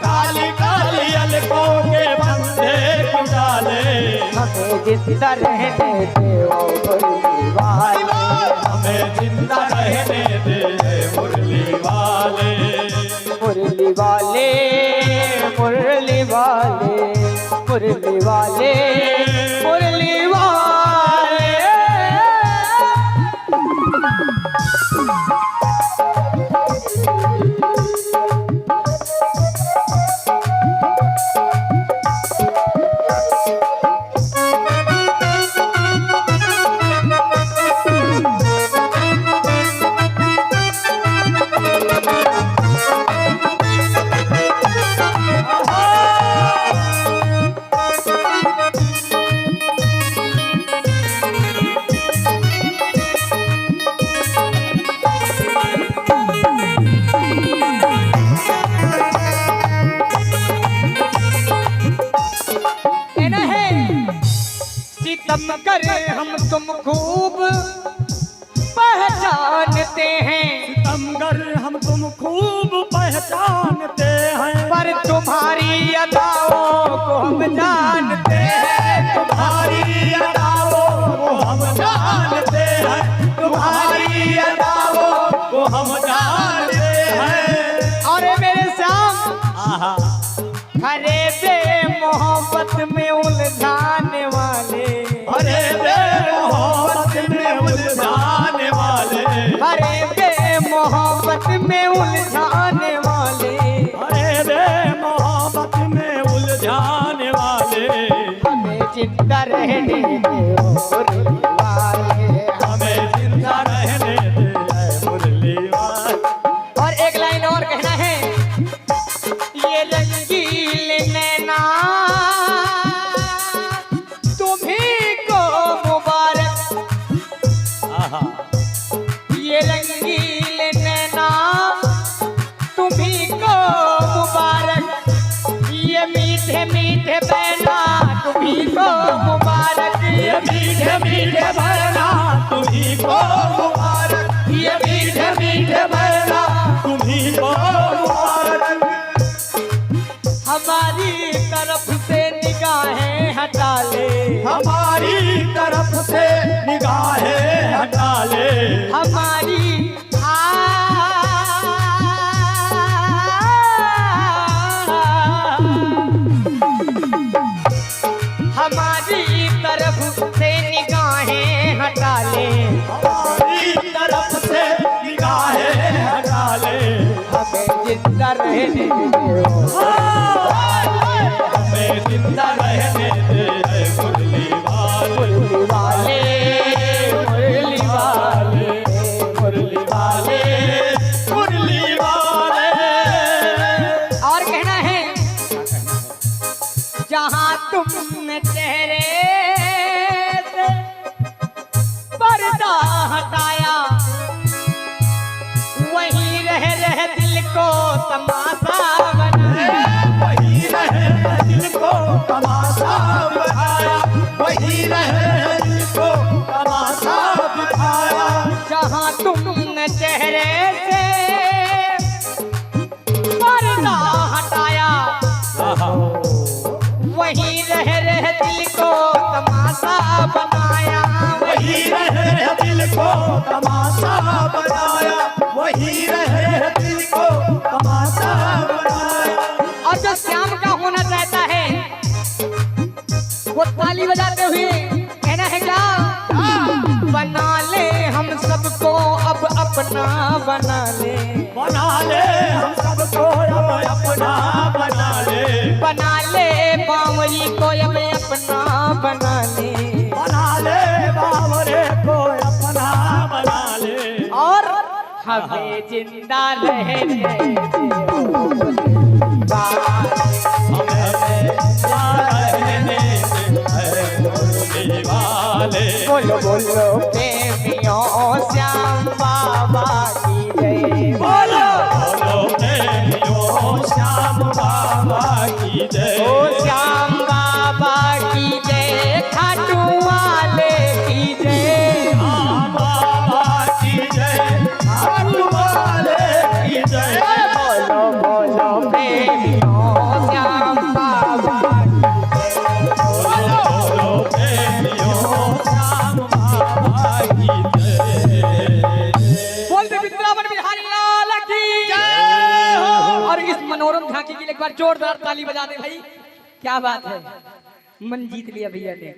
काली काली अलकों के फंदे क्यों डाले। हमें जिंदा रहने दे ओ मुरली वाले, हमें जिंदा रहने दे मुरली वाले, मुरली वाले, मुरली वाले, मुरली वाले, मुरली वाले। सितम करे हम तुम खूब पहचानते हैं, सितमगर हम तुम खूब पहचानते हैं, पर तुम्हारी अदाओं को हम जानते हैं, तुम्हारी अदाओं को हम जानते हैं, तुम्हारी अदाओं को हम जानते हैं। और मेरे श्याम हरे बे मोहब्बत में उलझाने वाले, अरे बे मोहब्बत में उलझाने वाले, हरे बे मोहब्बत में उलझाने वाले, अरे बे मोहब्बत में उलझाने वाले। हमें जिंदा रहने दो मुरली वाले, हमें जिंदा रहने दे मुरली वाले। और एक लाइन और कहना है, ये रंगीले नैना तुम्हीं को मुबारक, ये रंगीले नैना तुम्हीं को मुबारक, ये मीठे मीठे बैना तुम्हीं को मुबारक, ये से निगाहें हटा ले। हमारी हमारी तरफ से निगाहें हटा ले। हमारी तरफ से निगाहें हटा ले। हमें जिंदा रहने दो, हमें जिंदा रहने दे ऐ मुरली वाले। मुरली वाले, मुरली वाले, मुरली वाले। मुरली वाले। और कहना है जहाँ तुमने चेहरे से पर्दा हटाया, वहीं रह दिल को तमाशा बनाया। वही रहे दिल को तमाशा बनाया। वही रहे दिल को तमाशा दिखाया। जहाँ तुमने चेहरे से पर्दा हटाया, वहीं रह दिल को तमाशा बनाया। वही रहे दिल को तमाशा बनाया। वही रहे दिल को तमाशा बनाया। और जो श्याम का होना चाहता है वो ताली बजाते हुए कहना है क्या? बना ले हम सबको अब अपना बना ले। बना ले हम सबको अब अपना बना ले। बना ले बावरी को अब अपना बना ले। बना ले बावरे को अपना बना ले। और हमें जिंदा रहने दो। हमें जिंदा रहने दे ऐ मुरली वाले। बोलो बोलो प्रेमियों श्याम बाबा की जय। बोलो बोलो प्रेमियों श्याम बाबा की जय। ओ श्याम बाबा की जय, खाटू वाले की जय। श्याम बाबा की जय। खाटू वाले की जय। बोलो बोलो प्रेमियों श्याम बाबा की जय। बोलो बोलो प्रेमियों श्याम बाबा की जय। बोल दे वृंदावन बिहारी लाल की जय हो। और इस मनोरम झांकी के लिए एक बार जोरदार ताली बजा दे भाई। क्या बात है, मन जीत लिया भैया ने।